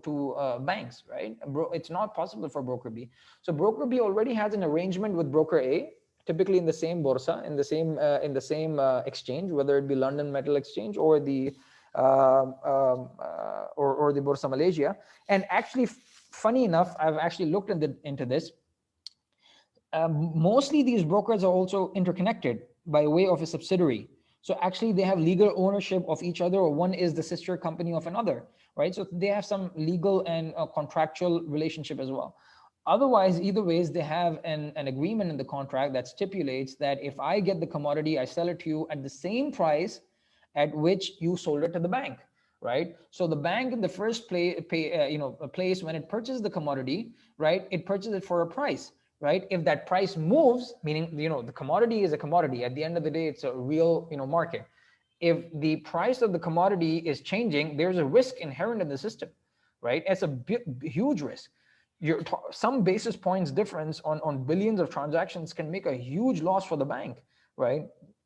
banks, right? It's not possible for broker B. So broker B already has an arrangement with broker A, typically in the same borsa, in the same exchange, whether it be London Metal Exchange or the Borsa Malaysia. And actually, funny enough, I've actually looked into this. Mostly these brokers are also interconnected by way of a subsidiary. So actually they have legal ownership of each other, or one is the sister company of another, right? So they have some legal and contractual relationship as well. Otherwise, either ways, they have an agreement in the contract that stipulates that if I get the commodity, I sell it to you at the same price at which you sold it to the bank, right? So the bank in the first place when it purchases the commodity, right, it purchases it for a price. Right? If that price moves, meaning, the commodity is a commodity. At the end of the day, it's a real, market. If the price of the commodity is changing, there's a risk inherent in the system, right? It's a huge risk. Some basis points difference on billions of transactions can make a huge loss for the bank, right?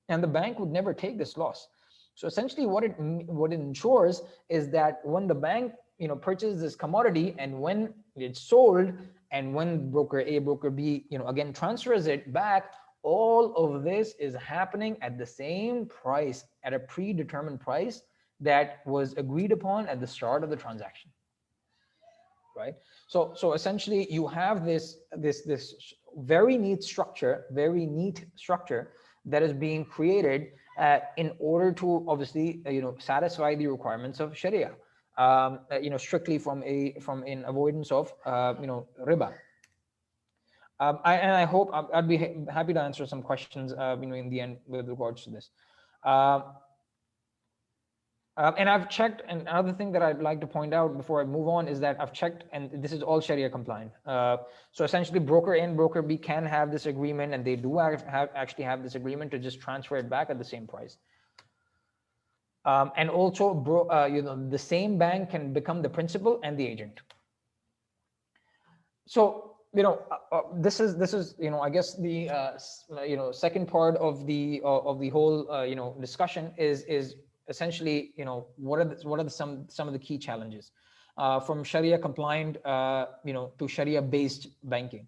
And the bank would never take this loss. So essentially what it ensures is that when the bank, purchases this commodity, and when it's sold, and when broker A, broker B, again transfers it back, all of this is happening at the same price, at a predetermined price that was agreed upon at the start of the transaction, right? So essentially you have this very neat structure that is being created in order to obviously satisfy the requirements of Sharia. Strictly from in avoidance of riba. I hope I'd be happy to answer some questions in the end with regards to this. And I've checked, and another thing that I'd like to point out before I move on is that I've checked, and this is all Sharia compliant. So essentially broker A and broker B can have this agreement, and they do actually have this agreement to just transfer it back at the same price. And also, the same bank can become the principal and the agent. So, this is I guess the second part of the whole discussion is essentially what are some of the key challenges from Sharia compliant to Sharia based banking.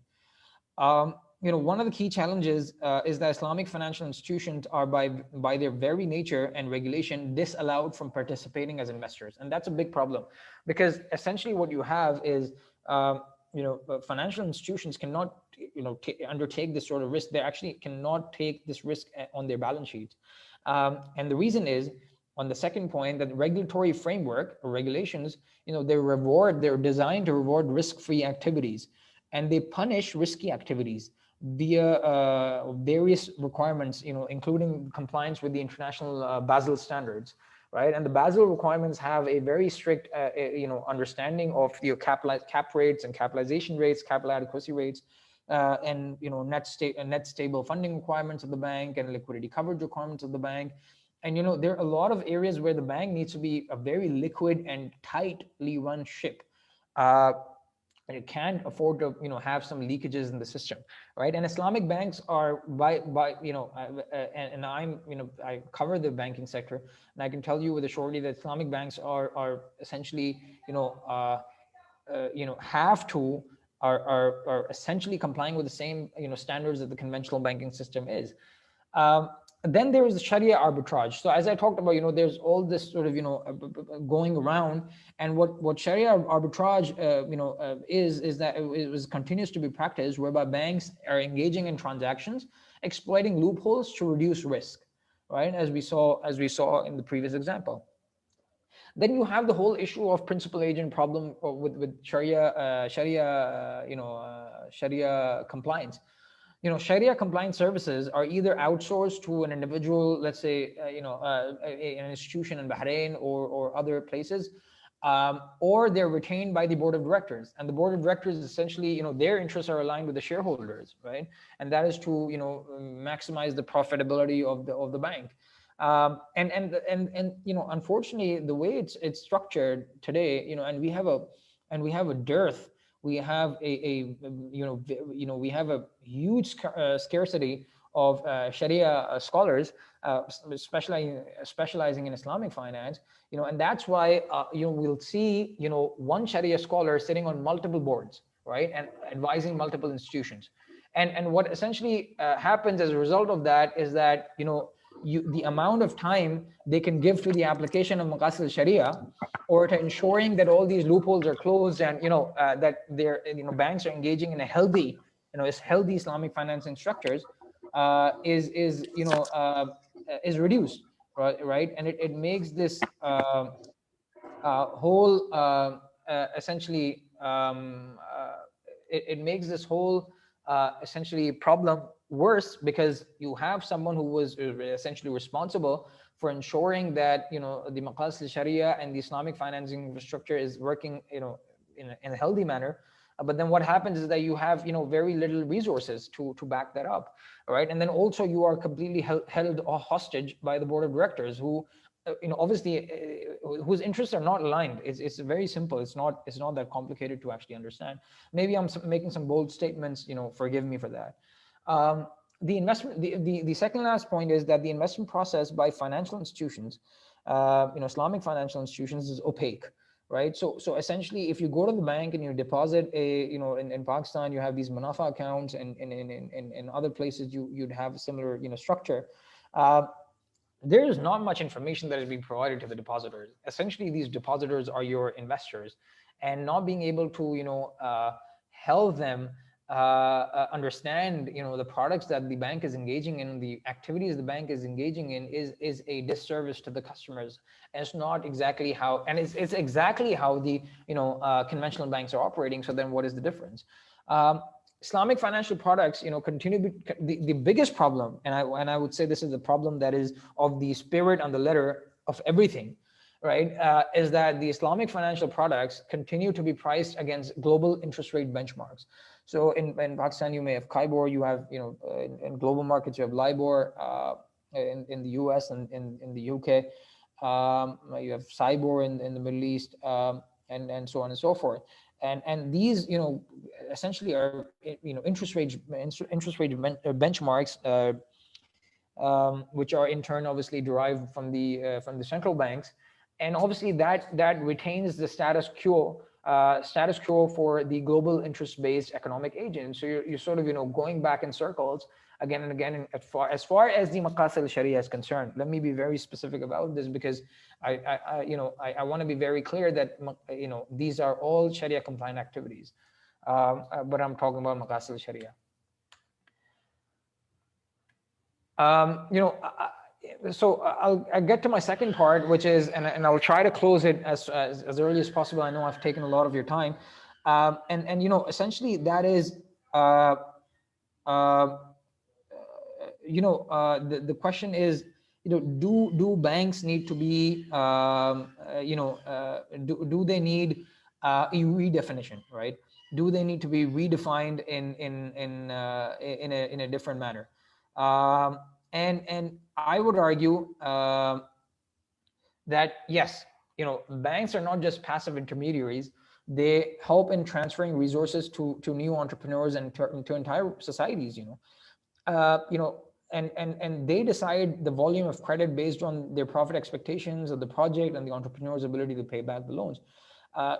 One of the key challenges is that Islamic financial institutions are by their very nature and regulation disallowed from participating as investors. And that's a big problem, because essentially what you have is, financial institutions cannot, undertake this sort of risk. They actually cannot take this risk on their balance sheets. And the reason is, on the second point, that the regulatory framework or regulations, they're designed to reward risk-free activities, and they punish risky activities via various requirements, including compliance with the international Basel standards, right? And the Basel requirements have a very strict, understanding of cap rates and capitalization rates, capital adequacy rates, and net stable funding requirements of the bank and liquidity coverage requirements of the bank. And there are a lot of areas where the bank needs to be a very liquid and tightly run ship. And it can't afford to have some leakages in the system, right? And Islamic banks are and I'm I cover the banking sector, and I can tell you with a surety that Islamic banks are essentially are essentially complying with the same standards that the conventional banking system is. Then there is the Sharia arbitrage. So as I talked about, there's all this sort of going around, and what Sharia arbitrage is that it continues to be practiced, whereby banks are engaging in transactions exploiting loopholes to reduce risk, right? As we saw in the previous example. Then you have the whole issue of principal agent problem with Sharia, Sharia compliance. Sharia compliance services are either outsourced to an individual, let's say, an institution in Bahrain or other places, or they're retained by the board of directors. And the board of directors, essentially, their interests are aligned with the shareholders, right? And that is to, maximize the profitability of the bank. Unfortunately, the way it's structured today, and we have a dearth. We have we have a huge scarcity of Sharia scholars specializing in Islamic finance, and that's why we'll see one Sharia scholar sitting on multiple boards, right, and advising multiple institutions. And what essentially happens as a result of that is that the amount of time they can give to the application of Maqasid Al-Shariah, or to ensuring that all these loopholes are closed, and that their banks are engaging in a healthy Islamic financing structures, is reduced, right? And it makes this whole essentially it makes this whole essentially problem worse, because you have someone who was essentially responsible for ensuring that the Maqasid Al-Shariah and the Islamic financing infrastructure is working in a healthy manner. But then what happens is that you have very little resources to back that up, right? And then also you are completely held hostage by the board of directors, who obviously whose interests are not aligned. It's very simple. It's not that complicated to actually understand. Maybe I'm making some bold statements, forgive me for that. The second last point is that the investment process by financial institutions, Islamic financial institutions, is opaque, right? So essentially, if you go to the bank and you deposit in Pakistan, you have these Munafa accounts, and in other places you'd have a similar structure. There is not much information that is being provided to the depositors. Essentially, these depositors are your investors, and not being able to help them understand the products that the bank is engaging in, the activities the bank is engaging in, is a disservice to the customers. And it's not exactly how, and it's exactly how the conventional banks are operating. So then what is the difference? Islamic financial products continue to be the biggest problem, and I would say this is the problem that is of the spirit and the letter of everything, right? Is that the Islamic financial products continue to be priced against global interest rate benchmarks. So in Pakistan, you may have KIBOR, you have in global markets you have LIBOR, in the US and in the UK, you have SIBOR in the Middle East, and so on and so forth. And these essentially are interest rate benchmarks, which are in turn obviously derived from the central banks, and obviously that retains the status quo for the global interest-based economic agent. So you're sort of going back in circles again and again. As far as the Maqasid Al-Shariah is concerned, let me be very specific about this, because I want to be very clear that these are all Sharia compliant activities, but I'm talking about Maqasid Al-Shariah. So I'll get to my second part, which is, and I'll try to close it as early as possible. I know I've taken a lot of your time, and essentially that is the question is, do banks need to be do they need a redefinition, right? Do they need to be redefined in a different manner? And I would argue that yes, banks are not just passive intermediaries. They help in transferring resources to new entrepreneurs and to entire societies. And they decide the volume of credit based on their profit expectations of the project and the entrepreneur's ability to pay back the loans.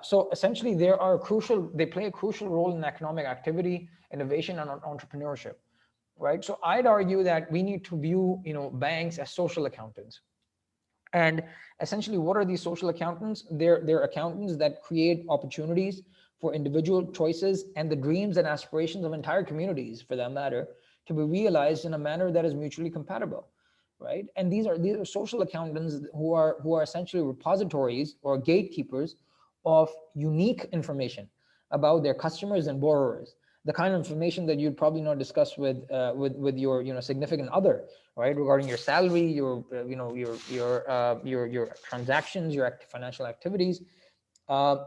So essentially, they play a crucial role in economic activity, innovation, and entrepreneurship. Right. So I'd argue that we need to view, banks as social accountants. And essentially, what are these social accountants? They're accountants that create opportunities for individual choices and the dreams and aspirations of entire communities, for that matter, to be realized in a manner that is mutually compatible, right? And these are social accountants who are essentially repositories or gatekeepers of unique information about their customers and borrowers, the kind of information that you'd probably not discuss with your significant other, right? Regarding your salary, your transactions, your financial activities.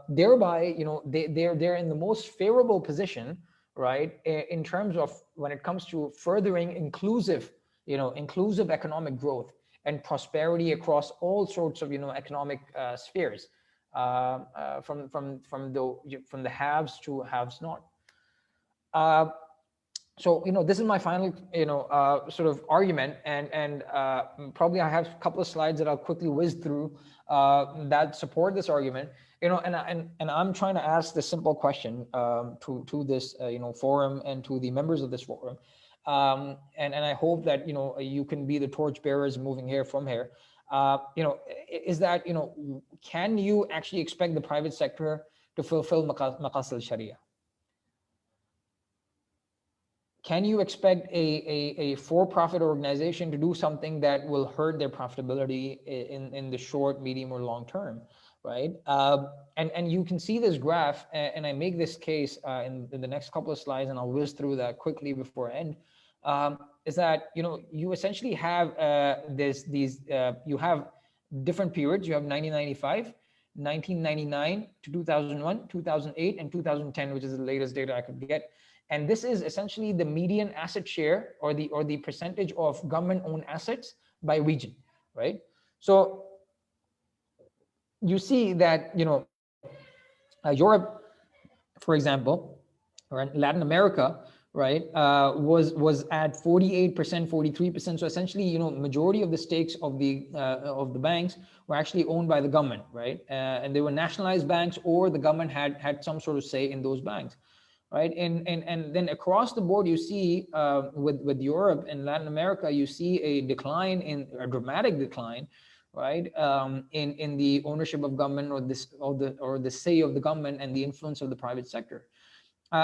Thereby, they're in the most favorable position, right, in terms of when it comes to furthering inclusive economic growth and prosperity across all sorts of economic spheres, from the haves to haves not. So this is my final sort of argument, and probably I have a couple of slides that I'll quickly whiz through that support this argument. And I'm trying to ask this simple question to this forum and to the members of this forum, and I hope that you can be the torch bearers moving here from here. Is that can you actually expect the private sector to fulfill Maqasid Al-Shariah? Can you expect a for-profit organization to do something that will hurt their profitability in the short, medium, or long term, right? And you can see this graph, and I make this case in the next couple of slides, and I'll whiz through that quickly before I end. Is that you essentially have you have different periods. You have 1995, 1999 to 2001, 2008, and 2010, which is the latest data I could get. And this is essentially the median asset share or the percentage of government-owned assets by region, right? So you see that Europe, for example, or Latin America, right, was at 48%, 43%. So essentially, majority of the stakes of the banks were actually owned by the government, right? And they were nationalized banks, or the government had some sort of say in those banks. Right, and then across the board, you see with Europe and Latin America, you see a dramatic decline, right, in the ownership of government or the say of the government and the influence of the private sector,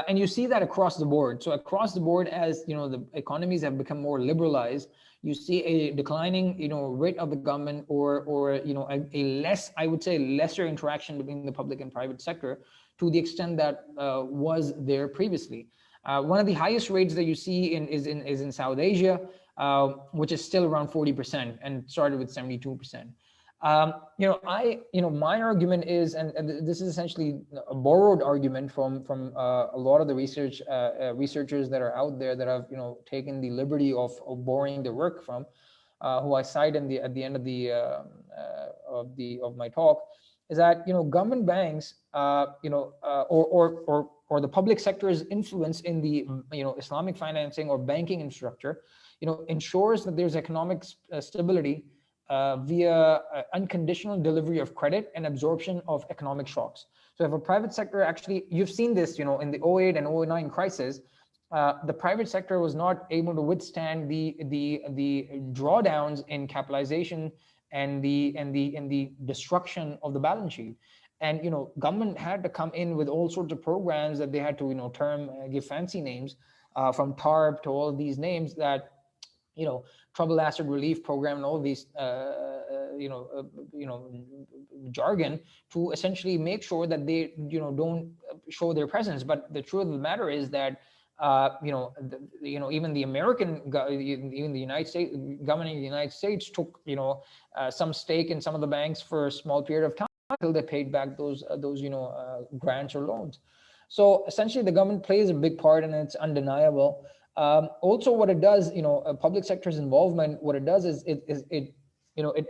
and you see that across the board. So across the board, as the economies have become more liberalized, you see a declining rate of the government, or a less, I would say, lesser interaction between the public and private sector, to the extent that was there previously. One of the highest rates that you see is in South Asia, which is still around 40% and started with 72%. My argument is, and this is essentially a borrowed argument from a lot of the researchers that are out there that have taken the liberty of borrowing their work from, who I cite at the end of my talk, is that government banks, or the public sector's influence in the Islamic financing or banking infrastructure, ensures that there's economic stability via unconditional delivery of credit and absorption of economic shocks. So if a private sector actually, you've seen this, in the 08 and 09 crisis, the private sector was not able to withstand the drawdowns in capitalization and the destruction of the balance sheet. And government had to come in with all sorts of programs that they had to give fancy names, from TARP to all of these names that troubled asset relief program and all these jargon, to essentially make sure that they don't show their presence. But the truth of the matter is that even the United States government in the United States took some stake in some of the banks for a small period of time until they paid back those grants or loans. So essentially, the government plays a big part, and it's undeniable. Also, what it does, public sector's involvement, what it does is it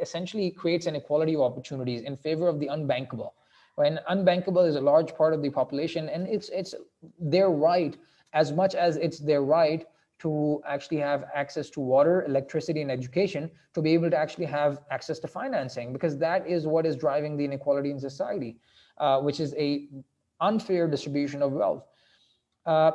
essentially creates an equality of opportunities in favor of the unbankable. Right? And unbankable is a large part of the population, and it's their right, as much as it's their right to actually have access to water, electricity, and education, to be able to actually have access to financing, because that is what is driving the inequality in society, which is a unfair distribution of wealth.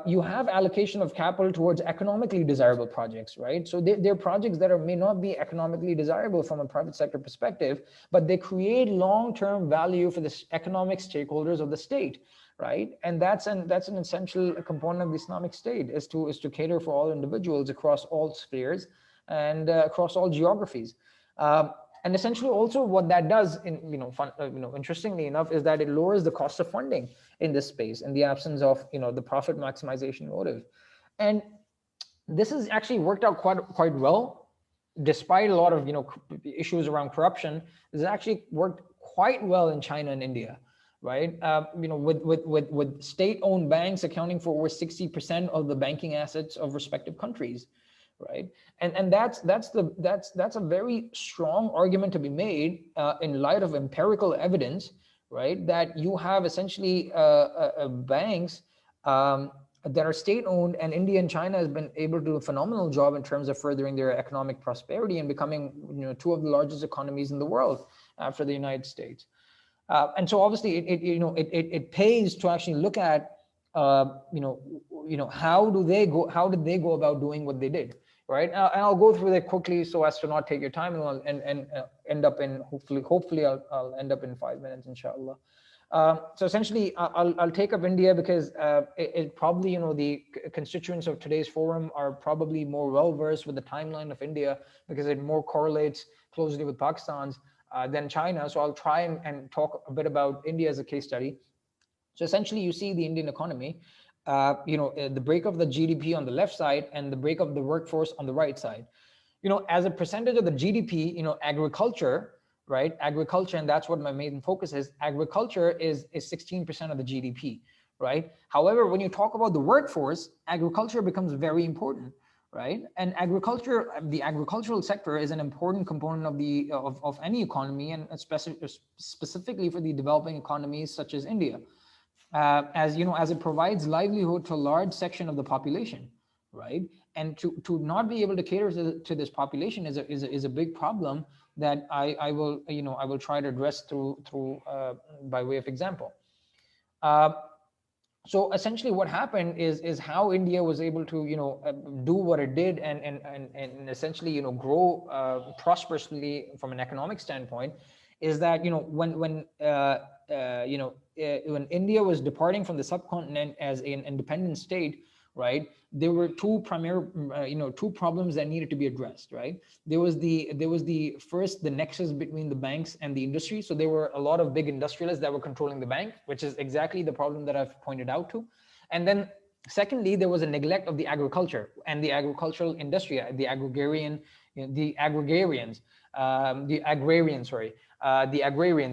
You have allocation of capital towards economically desirable projects, right? So they're projects that may not be economically desirable from a private sector perspective, but they create long-term value for the economic stakeholders of the state, right? And that's an essential component of the Islamic State, is to cater for all individuals across all spheres and across all geographies. And essentially, also what that does, interestingly enough, is that it lowers the cost of funding in this space in the absence of the profit maximization motive. And this has actually worked out quite well, despite a lot of issues around corruption. This has actually worked quite well in China and India, right? With state-owned banks accounting for over 60% of the banking assets of respective countries, right? And that's a very strong argument to be made in light of empirical evidence, right? That you have essentially banks that are state-owned, and India and China has been able to do a phenomenal job in terms of furthering their economic prosperity and becoming two of the largest economies in the world after the United States. And so obviously it pays to actually look at how did they go about doing what they did, right? And I'll go through that quickly so as to not take your time, and end up in hopefully I'll end up in 5 minutes, inshallah. So essentially, I'll take up India because it probably, the constituents of today's forum are probably more well-versed with the timeline of India, because it more correlates closely with Pakistan's than China. So I'll try and talk a bit about India as a case study. So essentially, you see the Indian economy, the break of the GDP on the left side and the break of the workforce on the right side. As a percentage of the GDP, agriculture, right? Agriculture, and that's what my main focus is. Agriculture is 16% of the GDP, right? However, when you talk about the workforce, agriculture becomes very important, right? And agriculture, the agricultural sector is an important component of any economy, and specifically for the developing economies such as India, as it provides livelihood to a large section of the population, right? And to not be able to cater to this population is a big problem that I will try to address through by way of example. So essentially, what happened is how India was able to do what it did and essentially grow prosperously from an economic standpoint, is that when India was departing from the subcontinent as an independent state, right, there were two problems that needed to be addressed, right? There was the first, the nexus between the banks and the industry. So there were a lot of big industrialists that were controlling the bank, which is exactly the problem that I've pointed out to. And then secondly, there was a neglect of the agriculture and the agricultural industry, the agrarians,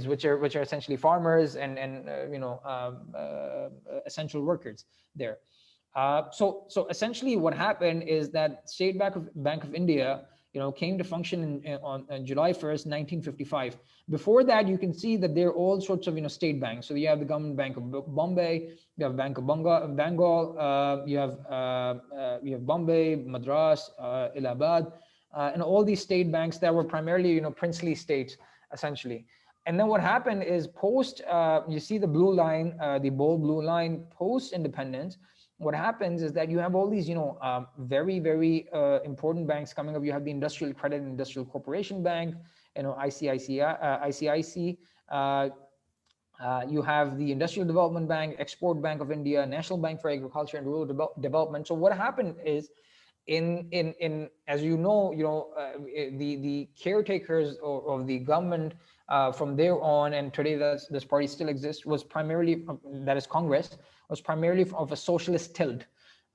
which are essentially farmers and essential workers there. So essentially, what happened is that State Bank of India, came to function on July 1st, 1955. Before that, you can see that there are all sorts of state banks. So you have the Government Bank of Bombay, you have Bank of Bengal, you have Bombay, Madras, Allahabad, and all these state banks that were primarily princely states essentially. And then what happened is post, you see the blue line, the bold blue line, post independence. What happens is that you have all these, very, very important banks coming up. You have the Industrial Credit and Industrial Corporation Bank, ICIC. You have the Industrial Development Bank, Export Bank of India, National Bank for Agriculture and Rural Development. So what happened is, as the caretakers of the government from there on, and today this party still exists, was primarily, that is Congress, was primarily of a socialist tilt.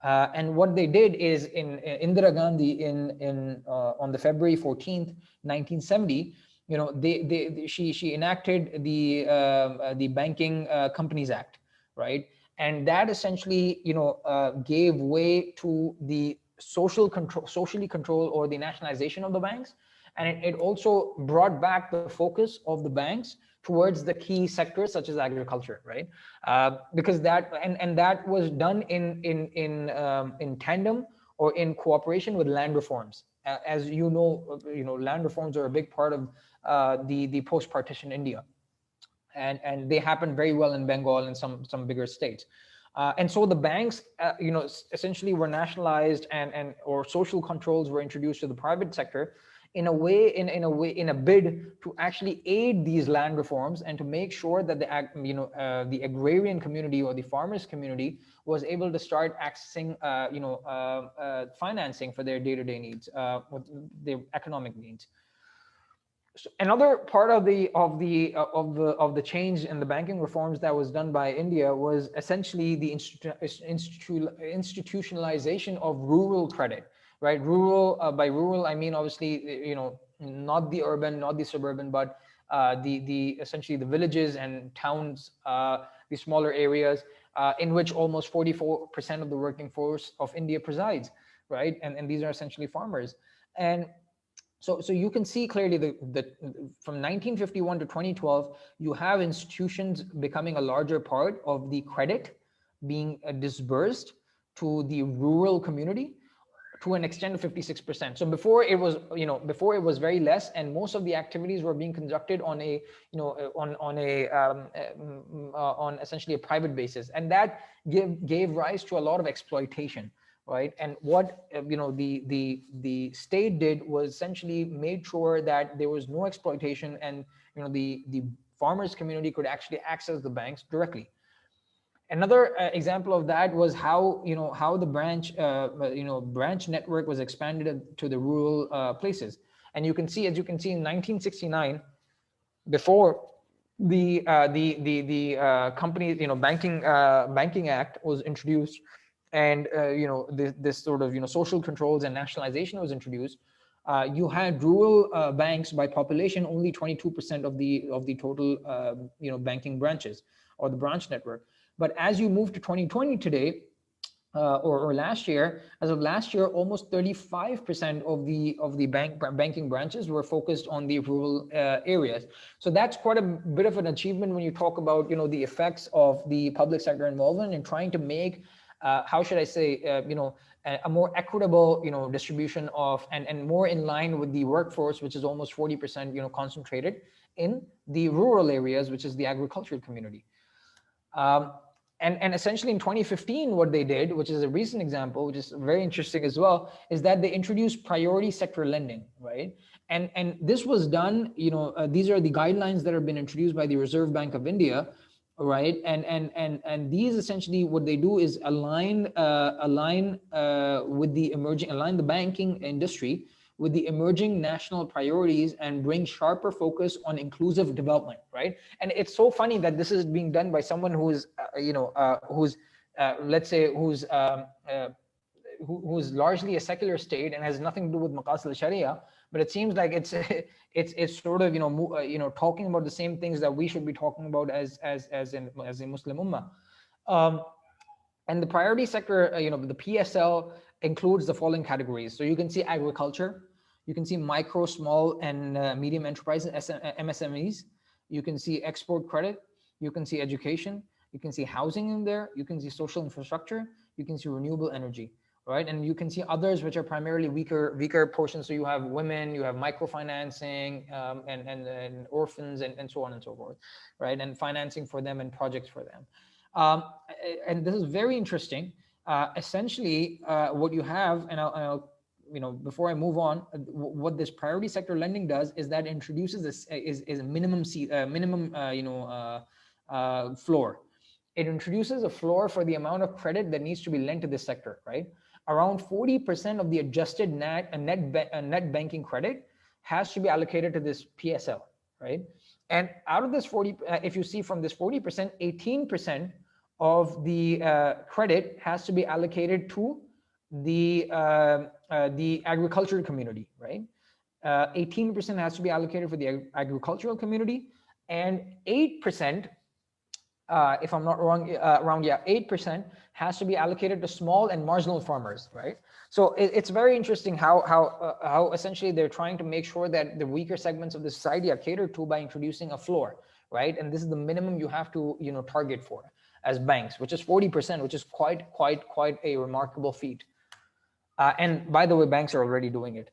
And what they did is, Indira Gandhi on the February 14th, 1970, she enacted the Banking Companies Act, right? And that essentially, gave way to the socially control or the nationalization of the banks. And it also brought back the focus of the banks towards the key sectors such as agriculture, right? Because that was done in tandem or in cooperation with land reforms. As land reforms are a big part of the post-partition India, and they happened very well in Bengal and some bigger states. And so the banks, essentially were nationalized, or social controls were introduced to the private sector in a bid to actually aid these land reforms and to make sure that the agrarian community or the farmers community was able to start accessing financing for their day-to-day needs, their economic needs. So another part of the change in the banking reforms that was done by India was essentially the institutionalization of rural credit, right? Rural, by rural I mean obviously not the urban, not the suburban, but essentially the villages and towns, the smaller areas in which almost 44% of the working force of India presides, right? And these are essentially farmers. And so you can see clearly from 1951 to 2012, you have institutions becoming a larger part of the credit being disbursed to the rural community to an extent of 56%. So before it was very less, and most of the activities were being conducted on essentially a private basis, and that gave rise to a lot of exploitation. Right, and what the state did was essentially made sure that there was no exploitation, and the farmers community could actually access the banks directly. Another example of that was how the branch network was expanded to the rural places, and as you can see in 1969, before the company banking act was introduced, and this sort of social controls and nationalization was introduced, you had rural banks by population only 22% of the total banking branches or the branch network. But as you move to 2020 today, or last year, as of last year, almost 35% of the banking branches were focused on the rural areas. So that's quite a bit of an achievement when you talk about the effects of the public sector involvement in trying to make how should I say, a more equitable, distribution of, and more in line with the workforce, which is almost 40%, concentrated in the rural areas, which is the agricultural community. And essentially in 2015, what they did, which is a recent example, which is very interesting as well, is that they introduced priority sector lending, right? And this was done, these are the guidelines that have been introduced by the Reserve Bank of India, right? And these essentially what they do is align the banking industry with the emerging national priorities and bring sharper focus on inclusive development, right? And it's so funny that this is being done by someone who's largely a secular state and has nothing to do with Maqasid Al-Shariah, but it seems like it's sort of talking about the same things that we should be talking about as a Muslim ummah. And the priority sector, the PSL includes the following categories. So you can see agriculture, you can see micro, small, and medium enterprises, MSMEs. You can see export credit, you can see education, you can see housing in there, you can see social infrastructure, you can see renewable energy. Right, and you can see others which are primarily weaker portions. So you have women, you have microfinancing, and orphans, and so on and so forth, right? And financing for them and projects for them. And this is very interesting. Essentially, what you have, and I'll before I move on, what this priority sector lending does is that it introduces this is a minimum floor. It introduces a floor for the amount of credit that needs to be lent to this sector, right? Around 40% of the adjusted net banking credit has to be allocated to this PSL, right? And out of this 40, if you see from this 40%, 18% of the credit has to be allocated to the agricultural community, right? 18% has to be allocated for the agricultural community, and 8%, if I'm not wrong, 8% has to be allocated to small and marginal farmers, right? So it's very interesting how essentially they're trying to make sure that the weaker segments of the society are catered to by introducing a floor, right? And this is the minimum you have to target for as banks, which is 40%, which is quite a remarkable feat. And by the way, banks are already doing it.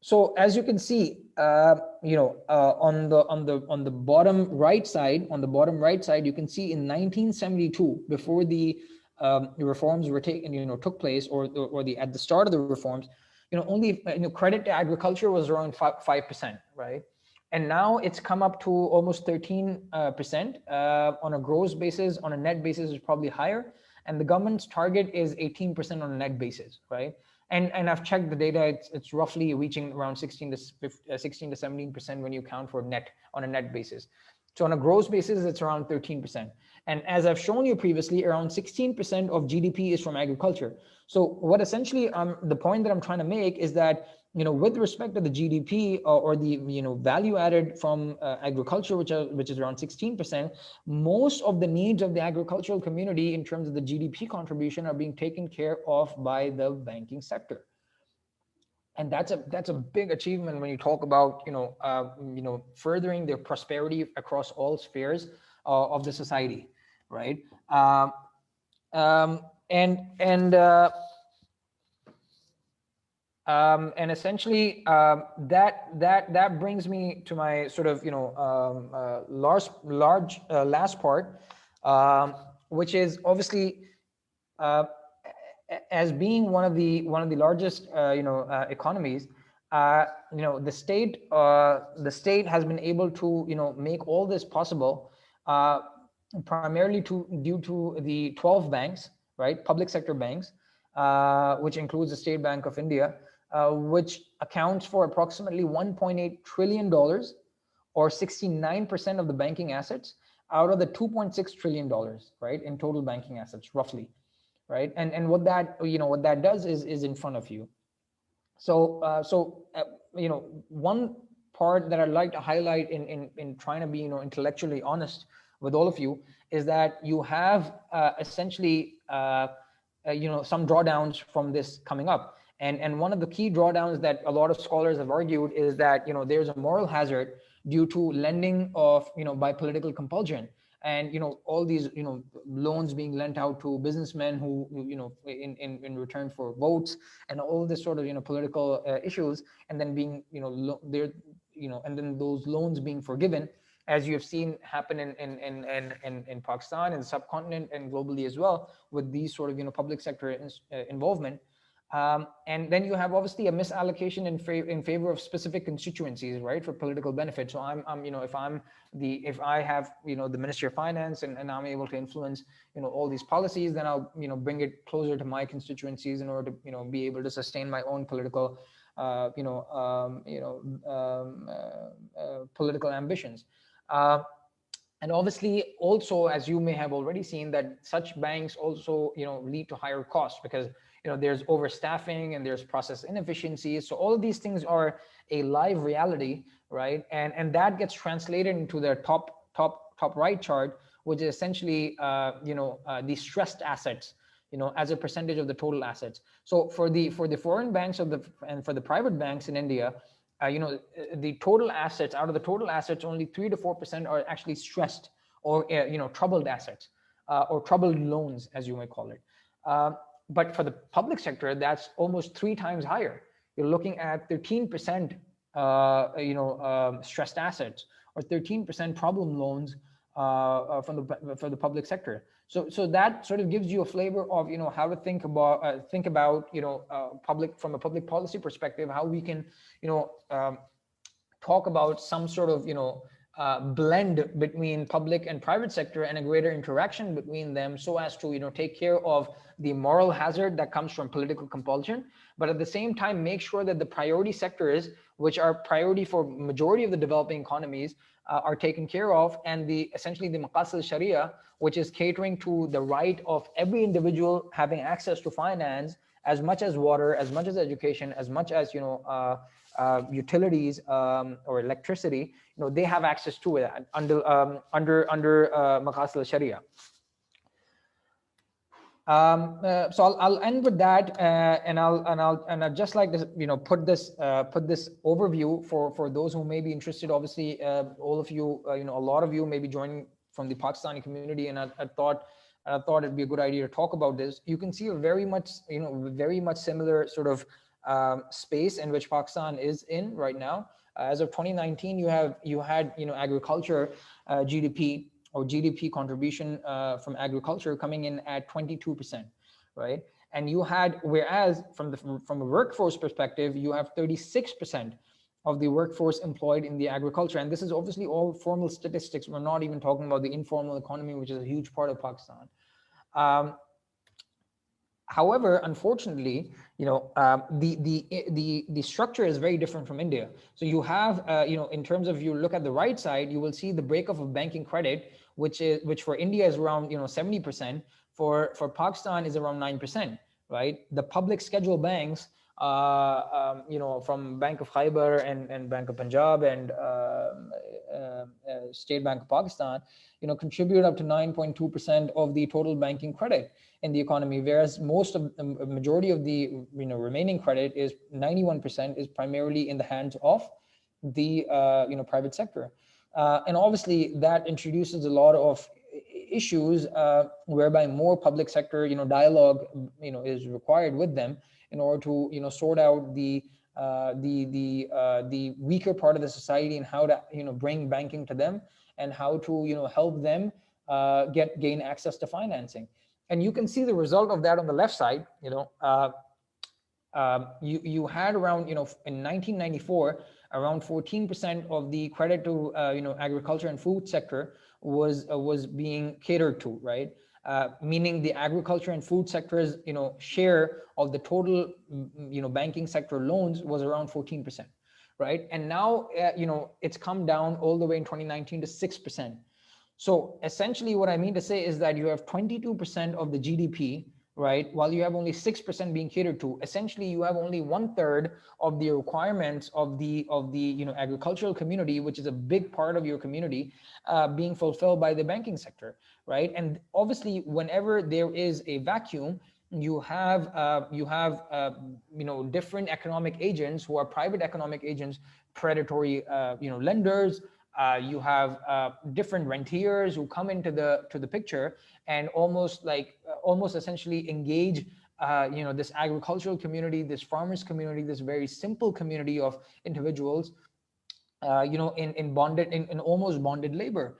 So as you can see, on the bottom right side, you can see in 1972, before the reforms were taken, took place, or at the start of the reforms, only credit to agriculture was around 5%, right? And now it's come up to almost 13% on a gross basis. On a net basis, is probably higher. And the government's target is 18% on a net basis, right? And I've checked the data; it's roughly reaching around 16 to 17% when you count for net on a net basis. So on a gross basis, it's around 13%. And as I've shown you previously, around 16% of GDP is from agriculture. So what essentially the point that I'm trying to make is that, with respect to the GDP or the value added from agriculture, which is around 16%, most of the needs of the agricultural community in terms of the GDP contribution are being taken care of by the banking sector. And that's a big achievement when you talk about furthering their prosperity across all spheres of the society, right? And essentially that brings me to my sort of last part, which is obviously as being one of the largest economies. The state has been able to make all this possible primarily due to the 12 banks, right, public sector banks, which includes the State Bank of India, which accounts for approximately $1.8 trillion or 69% of the banking assets out of the $2.6 trillion, right, in total banking assets, roughly, right? And what that does is in front of you. So one part that I'd like to highlight in trying to be intellectually honest with all of you is that you have essentially some drawdowns from this coming up. And one of the key drawdowns that a lot of scholars have argued is that there's a moral hazard due to lending of by political compulsion, and all these loans being lent out to businessmen who in return for votes, and all this sort of political issues, and then being and then those loans being forgiven, as you have seen happen in Pakistan and the subcontinent and globally as well, with these sort of public sector involvement. And then you have obviously a misallocation in favor of specific constituencies, right, for political benefit. So if I have the Ministry of Finance and I'm able to influence all these policies, then I'll bring it closer to my constituencies in order to be able to sustain my own political political ambitions. And obviously also, as you may have already seen, that such banks also lead to higher costs because there's overstaffing and there's process inefficiencies. So all of these things are a live reality, right? And that gets translated into the top right chart, which is essentially the stressed assets, as a percentage of the total assets. So for the foreign banks and for the private banks in India, the total assets, out of the total assets, only 3 to 4% are actually stressed or troubled assets or troubled loans, as you may call it. But for the public sector, that's almost 3 times higher. You're looking at 13% stressed assets or 13% problem loans for the public sector. So that sort of gives you a flavor of how to think about from a public policy perspective, how we can talk about some sort of blend between public and private sector and a greater interaction between them, so as to take care of the moral hazard that comes from political compulsion, but at the same time make sure that the priority sectors, which are priority for majority of the developing economies, are taken care of, and essentially the Maqasid Al-Shariah, which is catering to the right of every individual having access to finance, as much as water, as much as education, as much as utilities or electricity, they have access to it under Maqasid Al-Shariah. So I'll end with that, and I'd just like to put this overview for those who may be interested. Obviously, all of you, a lot of you may be joining from the Pakistani community, and I thought it'd be a good idea to talk about this. You can see a very much similar sort of space in which Pakistan is in right now. As of 2019, you had agriculture GDP or GDP contribution from agriculture coming in at 22%, right? And you had, whereas from a workforce perspective, you have 36% of the workforce employed in the agriculture. And this is obviously all formal statistics. We're not even talking about the informal economy, which is a huge part of Pakistan. However, unfortunately, the structure is very different from India. So you have, in terms of, you look at the right side, you will see the breakup of banking credit, which for India is around 70%. For Pakistan is around 9%, right? The public schedule banks, from Bank of Khyber and Bank of Punjab and State Bank of Pakistan, contribute up to 9.2% of the total banking credit in the economy, whereas majority of the remaining credit is 91% is primarily in the hands of the private sector, and obviously that introduces a lot of issues whereby more public sector dialogue is required with them in order to sort out the weaker part of the society and how to bring banking to them and how to help them gain access to financing. And you can see the result of that on the left side. You had around in 1994 around 14% of the credit to agriculture and food sector was being catered to, right? Meaning the agriculture and food sector's share of the total banking sector loans was around 14%, right? And now it's come down all the way in 2019 to 6%. So essentially what I mean to say is that you have 22% of the GDP, right? While you have only 6% being catered to, essentially you have only 1/3 of the requirements of the agricultural community, which is a big part of your community, being fulfilled by the banking sector, right? And obviously, whenever there is a vacuum, you have different economic agents who are private economic agents, predatory lenders. You have different rentiers who come into the picture and almost essentially engage this agricultural community, this farmers community, this very simple community of individuals in almost bonded labor,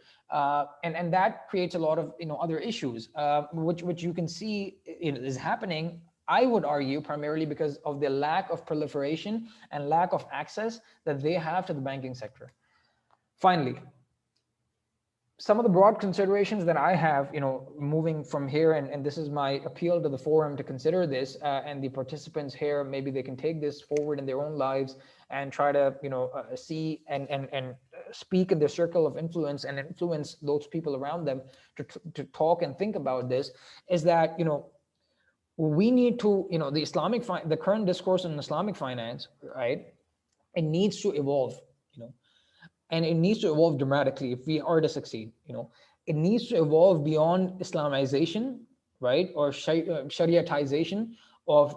and that creates a lot of other issues, which you can see is happening, I would argue, primarily because of the lack of proliferation and lack of access that they have to the banking sector. Finally, some of the broad considerations that I have, moving from here, and this is my appeal to the forum to consider this, and the participants here, maybe they can take this forward in their own lives and try to, see and speak in their circle of influence and influence those people around them to talk and think about this, is that, we need to, the current discourse on Islamic finance, right? It needs to evolve, and it needs to evolve dramatically if we are to succeed. It needs to evolve beyond Islamization, right, or Shariatization of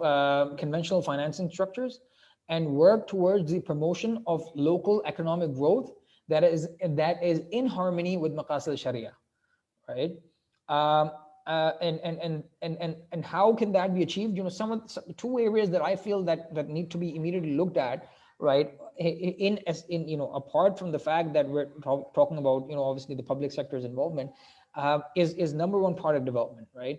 conventional financing structures, and work towards the promotion of local economic growth that is in harmony with Maqasid Al-Shariah, right? And how can that be achieved? Some two areas that I feel that need to be immediately looked at, right? Apart from the fact that we're talking about, obviously the public sector's involvement, is number one, product development, right?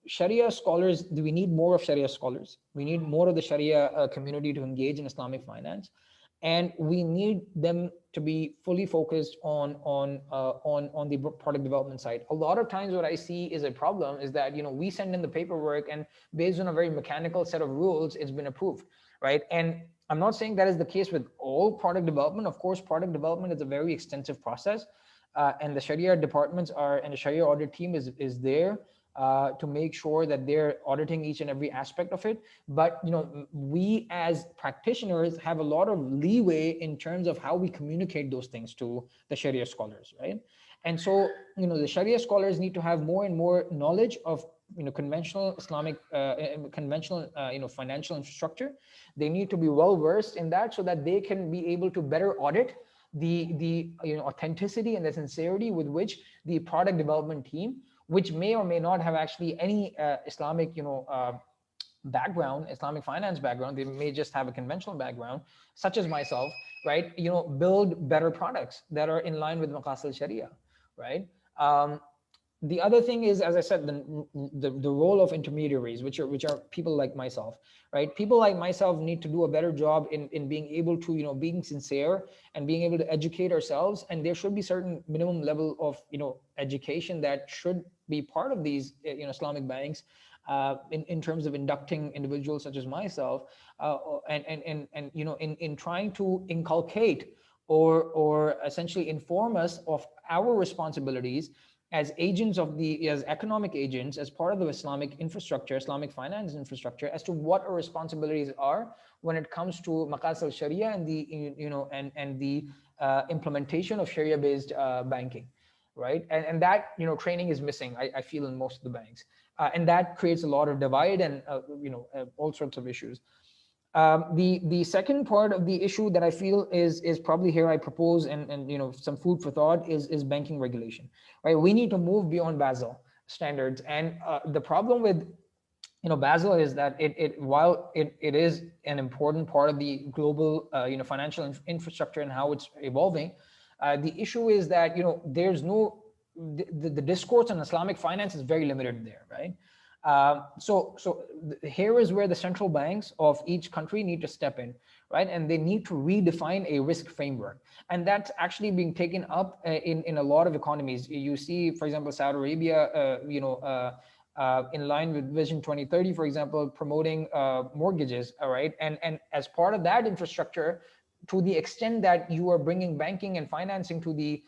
Sharia scholars, we need more of Sharia scholars. We need more of the Sharia community to engage in Islamic finance, and we need them to be fully focused on the product development side. A lot of times what I see is a problem is that, we send in the paperwork and based on a very mechanical set of rules, it's been approved, right? And I'm not saying that is the case with all product development. Of course, product development is a very extensive process, and the Sharia departments and the Sharia audit team is there to make sure that they're auditing each and every aspect of it. But we as practitioners have a lot of leeway in terms of how we communicate those things to the Sharia scholars, right? And so the Sharia scholars need to have more and more knowledge of conventional Islamic financial infrastructure. They need to be well versed in that so that they can be able to better audit the authenticity and the sincerity with which the product development team, which may or may not have actually any Islamic background, Islamic finance background, they may just have a conventional background, such as myself, right? Build better products that are in line with Maqasid Al-Shariah, right? The other thing is, as I said, the role of intermediaries, which are people like myself, right? People like myself need to do a better job in being able to, being sincere and being able to educate ourselves. And there should be certain minimum level of, education that should be part of these, Islamic banks, in terms of inducting individuals such as myself, in trying to inculcate or essentially inform us of our responsibilities as agents of as economic agents, as part of the Islamic infrastructure, Islamic finance infrastructure, as to what our responsibilities are when it comes to Maqasid Al-Shariah and the implementation of Sharia-based banking, right? And that training is missing, I feel, in most of the banks, and that creates a lot of divide and all sorts of issues. The second part of the issue that I feel is probably here I propose and some food for thought is banking regulation, right? We need to move beyond Basel standards, and the problem with Basel is that while it is an important part of the global financial infrastructure and how it's evolving, the issue is that there's no the discourse on Islamic finance is very limited there, right? So here is where the central banks of each country need to step in, right? And they need to redefine a risk framework. And that's actually being taken up in a lot of economies. You see, for example, Saudi Arabia, in line with Vision 2030, for example, promoting mortgages, all right? And as part of that infrastructure, to the extent that you are bringing banking and financing to the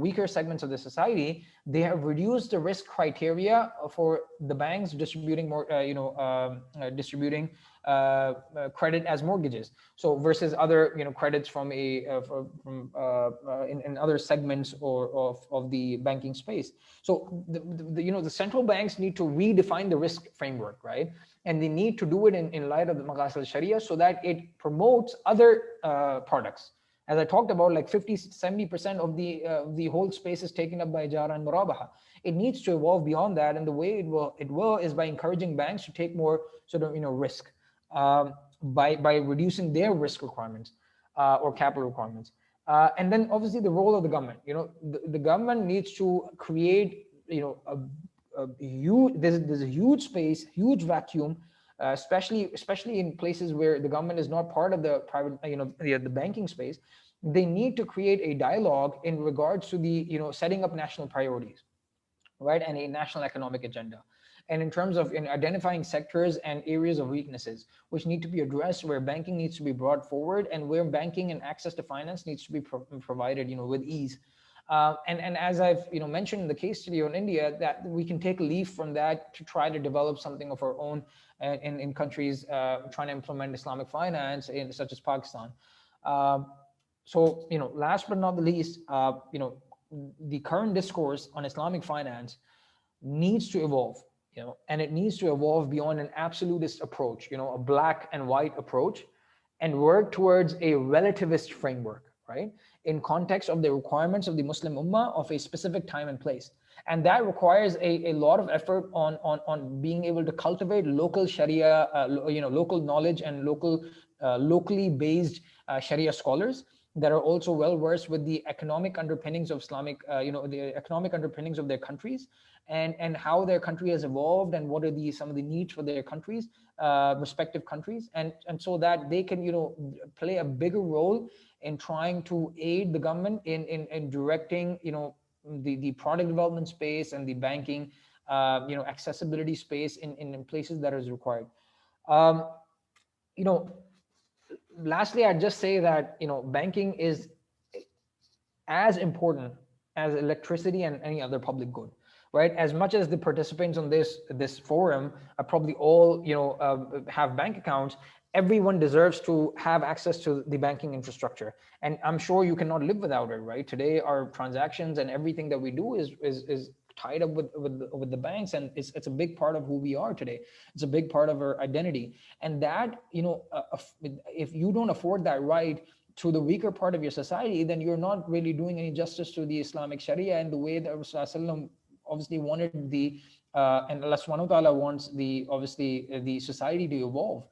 weaker segments of the society, they have reduced the risk criteria for the banks distributing more, credit as mortgages. So versus other, credits from in other segments of the banking space. So the central banks need to redefine the risk framework, right? And they need to do it in light of the Maqasid Al-Shariah so that it promotes other products. As I talked about, like 50-70% of the whole space is taken up by Ijara and Murabaha. It needs to evolve beyond that, and the way it will is by encouraging banks to take more sort of risk by reducing their risk requirements or capital requirements. And then obviously the role of the government. The government needs to create there's a huge space, huge vacuum. Especially in places where the government is not part of the private, the banking space. They need to create a dialogue in regards to the, setting up national priorities, right, and a national economic agenda. And in terms of identifying sectors and areas of weaknesses, which need to be addressed, where banking needs to be brought forward, and where banking and access to finance needs to be provided, with ease. And as I've mentioned in the case study on India, that we can take a leaf from that to try to develop something of our own in countries trying to implement Islamic finance, such as Pakistan. So last but not the least, the current discourse on Islamic finance needs to evolve, and it needs to evolve beyond an absolutist approach, a black and white approach, and work towards a relativist framework, right, in context of the requirements of the Muslim Ummah of a specific time and place. And that requires a lot of effort on being able to cultivate local Sharia, local knowledge and locally based Sharia scholars that are also well versed with the economic underpinnings of Islamic, the economic underpinnings of their countries, and how their country has evolved, and what are some of the needs for their countries, respective countries, and so that they can play a bigger role in trying to aid the government in directing the product development space and the banking accessibility space in places that is required. Lastly, I'd just say that banking is as important as electricity and any other public good, right? As much as the participants on this forum are probably all have bank accounts, everyone deserves to have access to the banking infrastructure, and I'm sure you cannot live without it, right? Today, our transactions and everything that we do is tied up with the banks, and it's a big part of who we are today. It's a big part of our identity, and that if you don't afford that right to the weaker part of your society, then you're not really doing any justice to the Islamic Sharia and the way that Rasulullah obviously wanted and Allah subhanahu wa ta'ala wants the society to evolve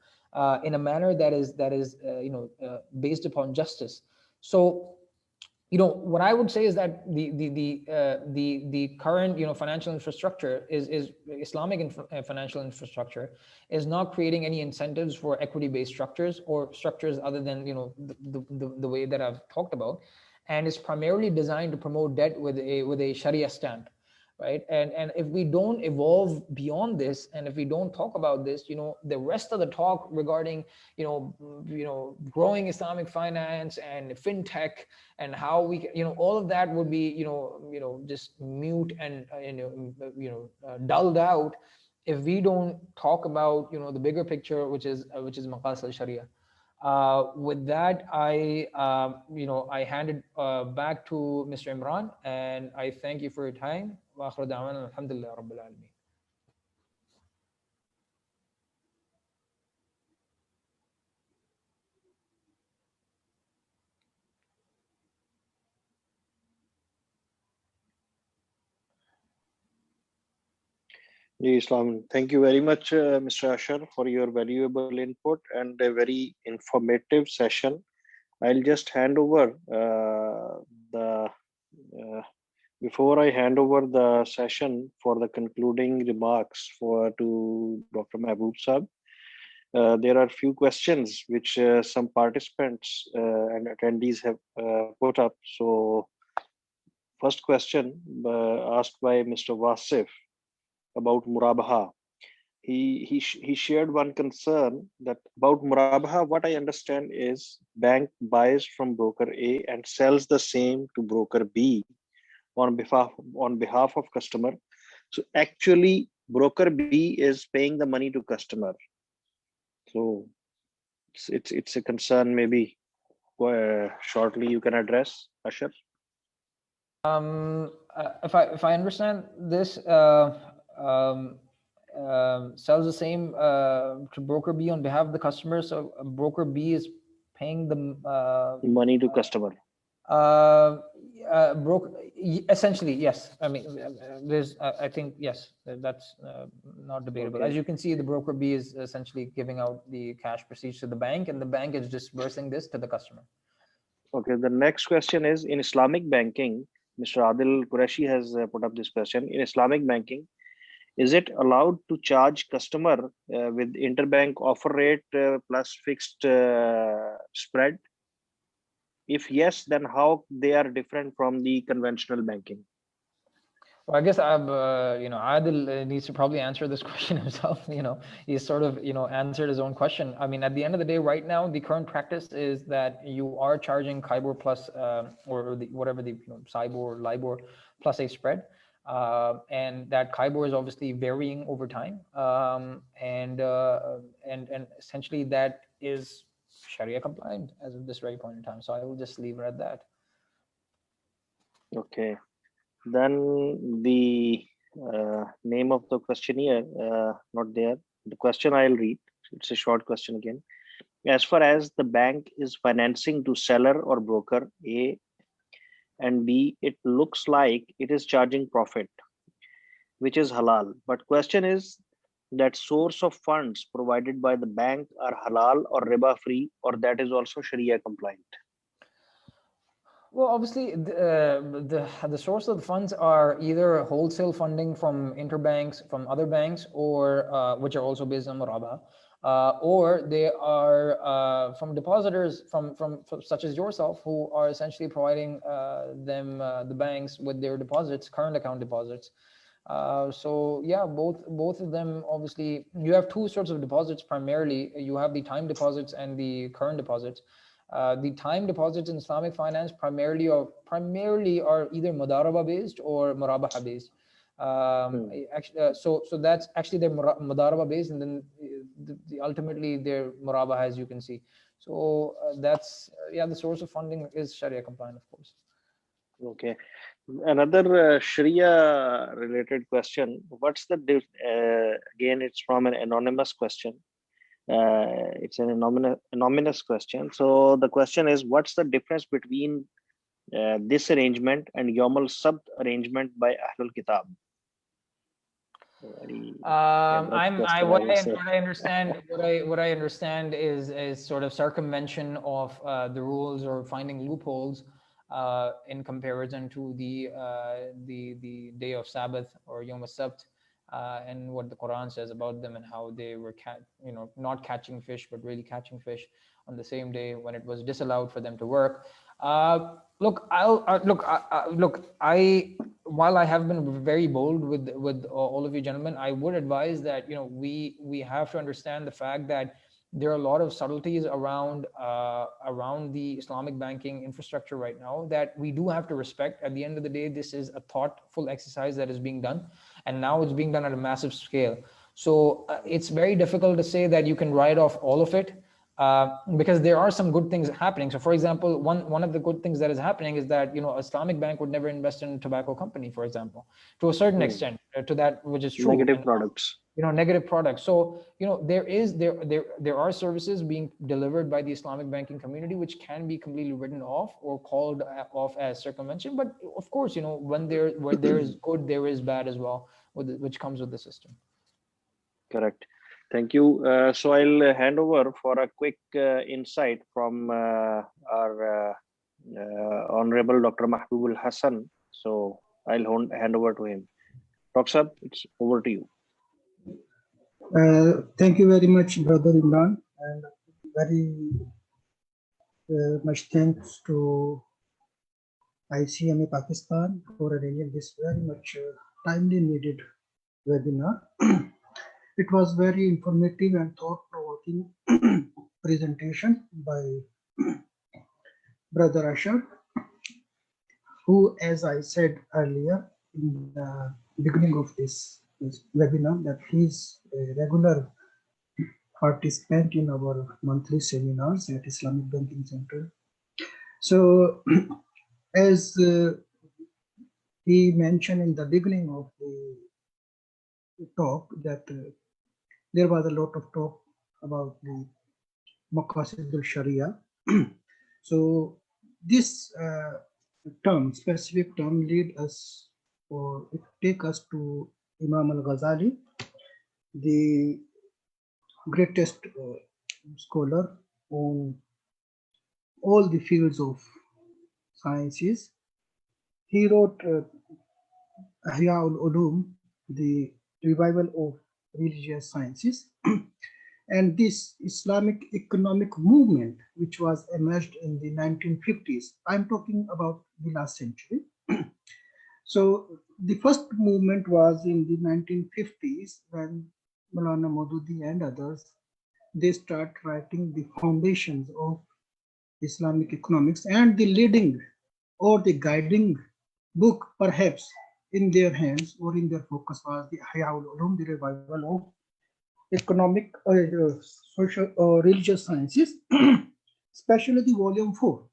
in a manner that is based upon justice. So what I would say is that the current financial infrastructure is Islamic financial infrastructure is not creating any incentives for equity-based structures or structures other than the way that I've talked about, and is primarily designed to promote debt with a Sharia stamp. Right, and if we don't evolve beyond this, and if we don't talk about this, the rest of the talk regarding growing Islamic finance and fintech and how we all of that would be just mute and dulled out if we don't talk about the bigger picture, which is Maqasid Al-Shariah. With that, I hand it back to Mr. Imran, and I thank you for your time. Wa akhiru da'wana alhamdulillah rabbil alameen. Islam. Thank you very much, Mr. Asher, for your valuable input and a very informative session. I'll just hand over before I hand over the session for the concluding remarks to Dr. Mahboob Saab. There are few questions which some participants and attendees have put up. So, first question asked by Mr. Wasif about Murabaha. He shared one concern that about Murabaha, what I understand is bank buys from broker A and sells the same to broker B on behalf of customer. So actually broker B is paying the money to customer. So it's a concern maybe shortly you can address, Asher. If I understand this, sells the same to broker B on behalf of the customer. So broker B is paying the money to customer. Broker, essentially, yes. I mean, there's, I think, yes, that's not debatable. Okay. As you can see, the broker B is essentially giving out the cash proceeds to the bank, and the bank is disbursing this to the customer. Okay, the next question is, in Islamic banking, Mr. Adil Qureshi has put up this question. In Islamic banking, is it allowed to charge customer with interbank offer rate plus fixed spread? If yes, then how they are different from the conventional banking? Well, I guess Adil needs to probably answer this question himself. He's sort of answered his own question. I mean, at the end of the day, right now, the current practice is that you are charging Kibor plus or whatever the Cibor or Libor plus a spread, and that Kibor is obviously varying over time, and essentially that is Sharia compliant as of this very point in time. So I will just leave it at that. Okay. Then the name of the questionnaire, not there. The question I'll read. It's a short question again. As far as the bank is financing to seller or broker A and B, it looks like it is charging profit, which is halal. But question is that source of funds provided by the bank are halal or riba free, or that is also Sharia compliant. Well, obviously, the source of the funds are either wholesale funding from interbanks, from other banks, or which are also based on Muraba, or they are from depositors from such as yourself, who are essentially providing the banks with their deposits, current account deposits. So yeah, both of them, obviously, you have two sorts of deposits primarily. You have the time deposits and the current deposits. The time deposits in Islamic finance primarily are either mudaraba based or murabaha based. Actually, so that's actually their mudaraba based, and then ultimately their murabaha, as you can see. So that's the source of funding is Sharia compliant, of course. Okay. Another Sharia related question. What's the again? It's from an anonymous question. It's an anonymous question. So the question is, what's the difference between this arrangement and Yawm al-Sabt arrangement by Ahlul Kitab? What I understand is sort of circumvention of the rules or finding loopholes in comparison to the day of Sabbath or Yom Sabt, and what the Quran says about them and how they were not catching fish but really catching fish on the same day when it was disallowed for them to work. Look, while I have been very bold with all of you gentlemen, I would advise that we have to understand the fact that there are a lot of subtleties around the Islamic banking infrastructure right now that we do have to respect. At the end of the day, this is a thoughtful exercise that is being done, and now it's being done at a massive scale. So it's very difficult to say that you can write off all of it, because there are some good things happening. So for example, one of the good things that is happening is that Islamic bank would never invest in a tobacco company, for example, to a certain extent, to that which is true. Negative products. Negative products. So there are services being delivered by the Islamic banking community which can be completely written off or called off as circumvention. But of course, where there is good, there is bad as well, which comes with the system. Correct. Thank you. So I'll hand over for a quick insight from our Honorable Dr. Mahbub Al-Hassan. So I'll hand over to him. Dr. Sahab, it's over to you. Thank you very much, Brother Imran, and very much thanks to ICMA Pakistan for arranging this very much timely needed webinar. It was very informative and thought-provoking presentation by Brother Asher, who, as I said earlier in the beginning of this webinar, that he's a regular participant in our monthly seminars at Islamic Banking Center. So, as he mentioned in the beginning of the talk, that there was a lot of talk about the Maqasid Al-Shariah. So this specific term lead us, or it take us to Imam Al-Ghazali, the greatest scholar on all the fields of sciences. He wrote Ihya al-Ulum, the revival of religious sciences, and this Islamic economic movement, which was emerged in the 1950s. I'm talking about the last century. So the first movement was in the 1950s when Maulana Maududi and others, they start writing the foundations of Islamic economics, and the leading or the guiding book perhaps in their hands or in their focus was the Ihya al-Ulum, the revival of economic, social, religious sciences, especially the volume 4.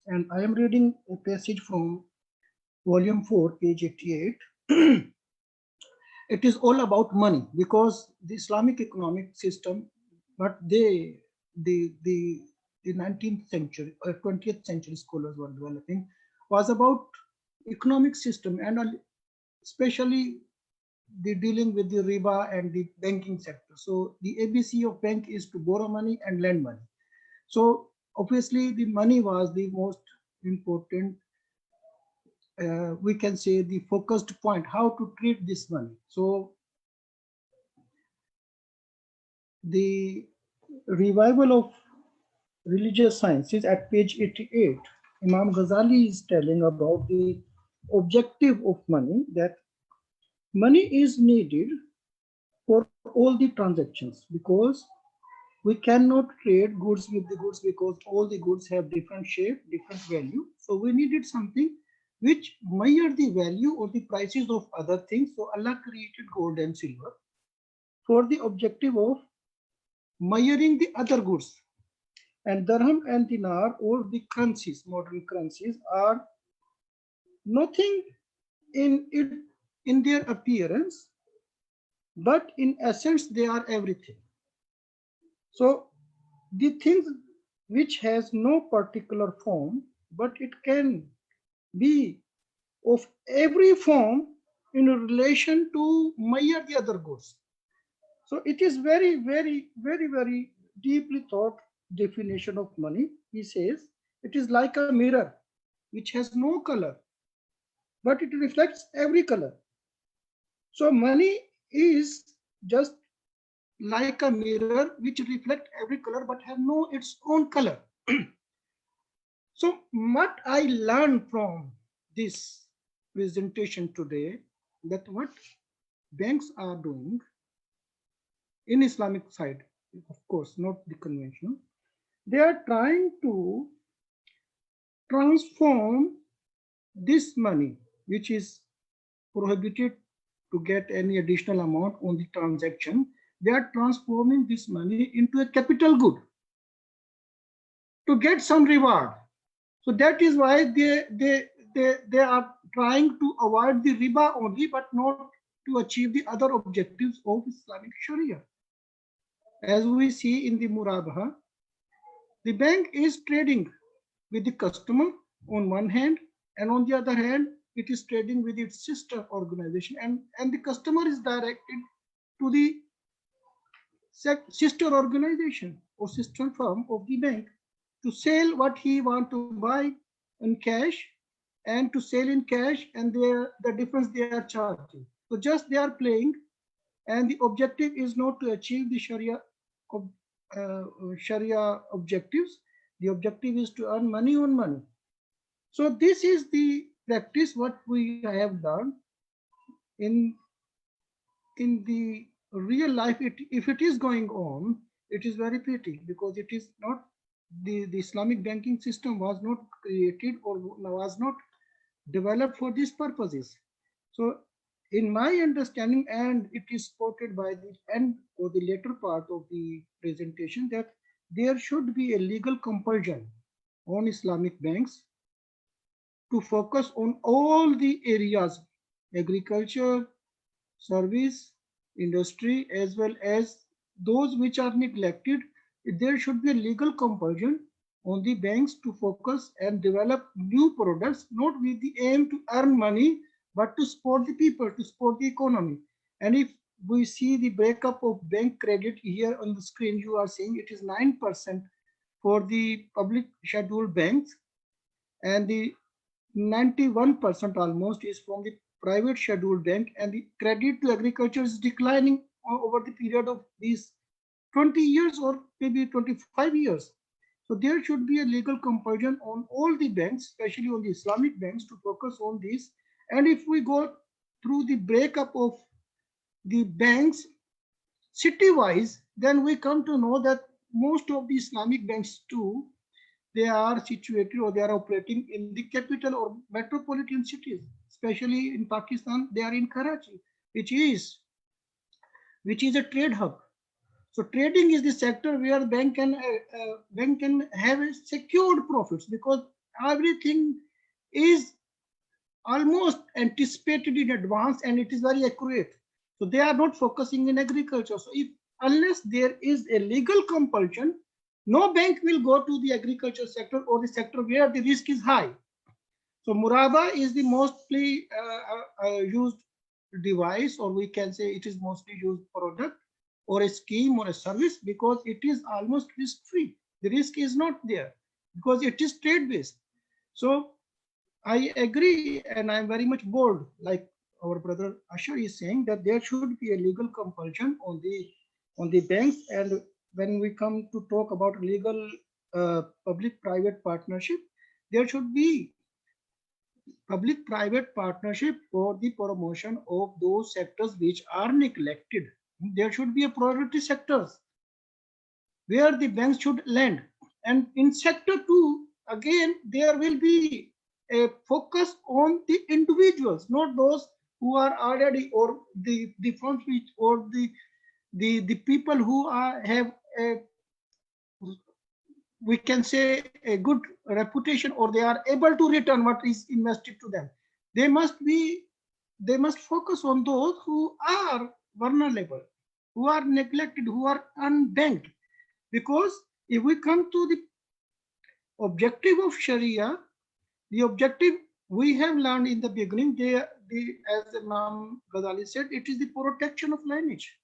And I am reading a passage from volume 4, page 88. It is all about money, because the Islamic economic system, but the 19th century or 20th century scholars were developing, was about economic system, and especially the dealing with the riba and the banking sector. So the ABC of bank is to borrow money and lend money. So obviously the money was the most important, we can say the focused point, how to treat this money. So the revival of religious sciences at page 88, Imam Ghazali is telling about the objective of money, that money is needed for all the transactions, because we cannot trade goods with the goods, because all the goods have different shape, different value. So we needed something which measure the value or the prices of other things. So Allah created gold and silver for the objective of measuring the other goods. And dirham and dinar, or the currencies, modern currencies, are nothing in their appearance, but in essence they are everything. So the things which has no particular form, but it can be of every form in relation to measure the other goods. So it is very, very, very, very deeply thought definition of money. He says it is like a mirror which has no color, but it reflects every color. So money is just like a mirror which reflects every color but have no its own color. So what I learned from this presentation today, that what banks are doing in Islamic side, of course, not the conventional, they are trying to transform this money, which is prohibited to get any additional amount on the transaction. They are transforming this money into a capital good to get some reward. So that is why they are trying to avoid the riba only, but not to achieve the other objectives of Islamic Sharia. As we see in the Murabaha, the bank is trading with the customer on one hand, and on the other hand, it is trading with its sister organization, and the customer is directed to the sister organization or sister firm of the bank to sell what he want to buy in cash and to sell in cash, and the difference they are charging. So just they are playing, and the objective is not to achieve the Sharia objectives. The objective is to earn money on money. So this is the practice what we have done in the real life. If it is going on, it is very pity, because it is not the Islamic banking system was not created or was not developed for these purposes. So in my understanding, and it is supported by the end or the later part of the presentation, that there should be a legal compulsion on Islamic banks to focus on all the areas: agriculture, service, industry, as well as those which are neglected. There should be a legal compulsion on the banks to focus and develop new products, not with the aim to earn money, but to support the people, to support the economy. And if we see the breakup of bank credit here on the screen, you are seeing it is 9% for the public scheduled banks, and the 91% almost is from the private scheduled bank, and the credit to agriculture is declining over the period of these 20 years or maybe 25 years. So there should be a legal compulsion on all the banks, especially on the Islamic banks, to focus on this. And if we go through the breakup of the banks city-wise, then we come to know that most of the Islamic banks too, they are situated or they are operating in the capital or metropolitan cities. Especially in Pakistan, they are in Karachi, which is a trade hub. So trading is the sector where bank can have secured profits, because everything is almost anticipated in advance and it is very accurate. So they are not focusing in agriculture. So unless there is a legal compulsion, no bank will go to the agriculture sector or the sector where the risk is high. So Muraba is the mostly used device, or we can say it is mostly used product or a scheme or a service, because it is almost risk-free. The risk is not there because it is trade-based. So I agree, and I'm very much bold, like our brother Ashar is saying, that there should be a legal compulsion on the banks. And when we come to talk about legal public-private partnership, there should be public-private partnership for the promotion of those sectors which are neglected. There should be a priority sectors where the banks should lend. And in sector 2, again, there will be a focus on the individuals, not those who are already, or the firms which, or the people who have a, we can say, a good reputation, or they are able to return what is invested to them. They must focus on those who are vulnerable, who are neglected, who are unbanked. Because if we come to the objective of Sharia, the objective we have learned in the beginning, as Imam Ghazali said, it is the protection of lineage.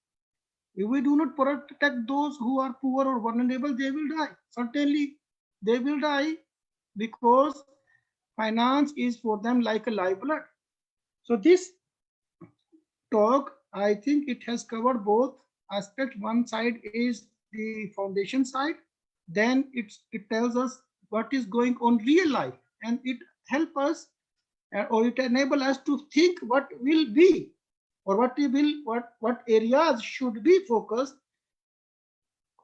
If we do not protect those who are poor or vulnerable, they will die. Certainly, they will die, because finance is for them like a lifeblood. So this talk, I think it has covered both aspects. One side is the foundation side, then it tells us what is going on real life, and it help us or it enable us to think what will be or what areas should be focused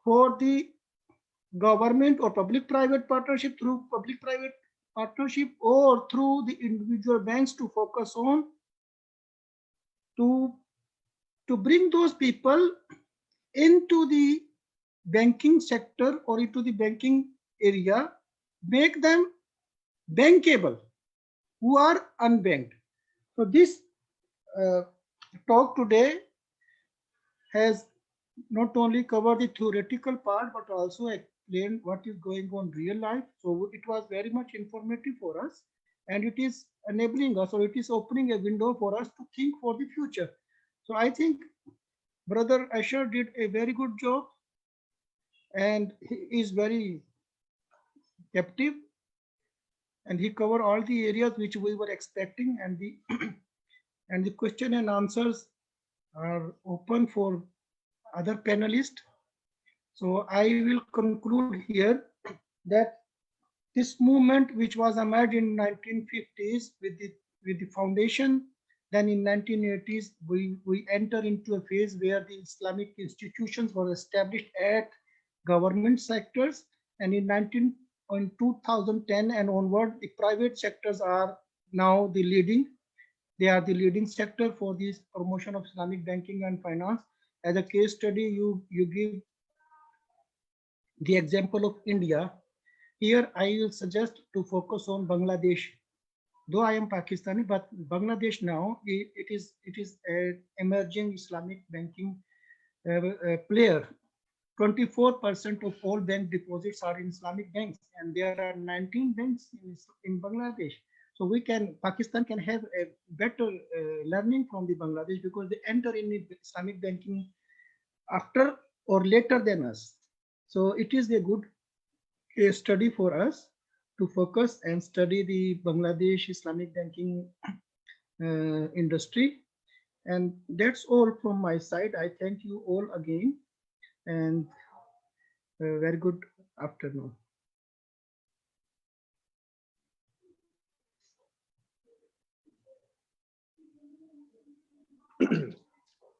for the government or public-private partnership, through public-private partnership or through the individual banks to focus on, to bring those people into the banking sector or into the banking area, make them bankable who are unbanked. So this talk today has not only covered the theoretical part but also explained what is going on real life. So it was very much informative for us, and it is enabling us, or it is opening a window for us to think for the future. So I think Brother Asher did a very good job, and he is very captive, and he covered all the areas which we were expecting, and the and the question and answers are open for other panelists. So I will conclude here that this movement, which was emerged in 1950s with the foundation, then in 1980s we enter into a phase where the Islamic institutions were established at government sectors, and in 2010 and onward, the private sectors are now the leading. They are the leading sector for this promotion of Islamic banking and finance. As a case study, you give the example of India. Here I will suggest to focus on Bangladesh. Though I am Pakistani, but Bangladesh now, it is an emerging Islamic banking player. 24% of all bank deposits are in Islamic banks, and there are 19 banks in Bangladesh. So Pakistan can have a better learning from the Bangladesh, because they enter in the Islamic banking after or later than us. So it is a good case study for us to focus and study the Bangladesh Islamic banking industry. And that's all from my side. I thank you all again, and very good afternoon.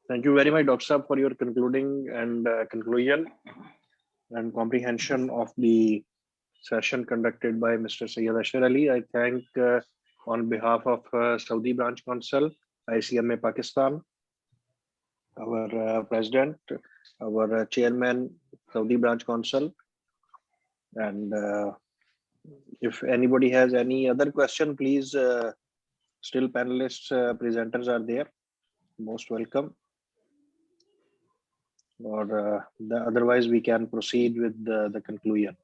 Thank you very much, Dr. Saab, for your concluding and conclusion and comprehension of the session conducted by Mr. Sayyid Asher Ali. I thank on behalf of Saudi Branch Council, ICMA Pakistan, our President, our Chairman, Saudi Branch Council. And if anybody has any other question, please, still panelists, presenters are there. Most welcome. Or otherwise we can proceed with the conclusion.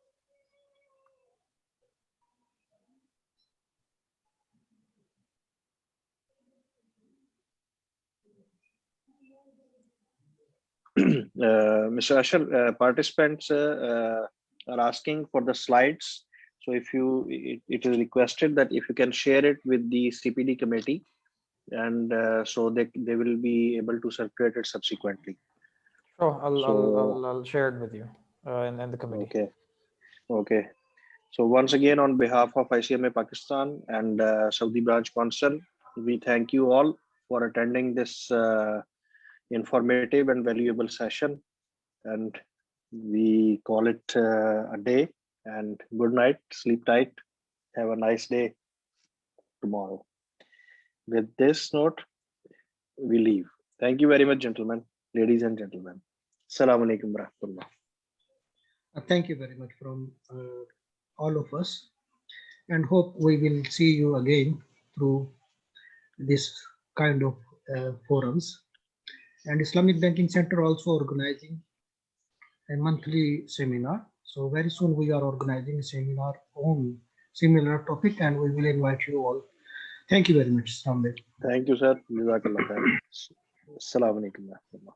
Mr. Asher, participants are asking for the slides. So if it is requested that if you can share it with the CPD committee, and so they will be able to circulate it subsequently. Sure, I'll share it with you and the committee. Okay. So once again, on behalf of ICMA Pakistan and Saudi Branch Council, we thank you all for attending this informative and valuable session, and we call it a day. And good night, sleep tight, have a nice day tomorrow. With this note, we leave. Thank you very much, gentlemen, ladies and gentlemen. Assalamu alaikum wa rahmatullah. Thank you very much from all of us, and hope we will see you again through this kind of forums. And Islamic Banking Center also organizing a monthly seminar. So very soon we are organizing a seminar on similar topic, and we will invite you all. Thank you very much. Thank you, sir. Jazakallah khair. Assalamu alaikum wa rahmatullah.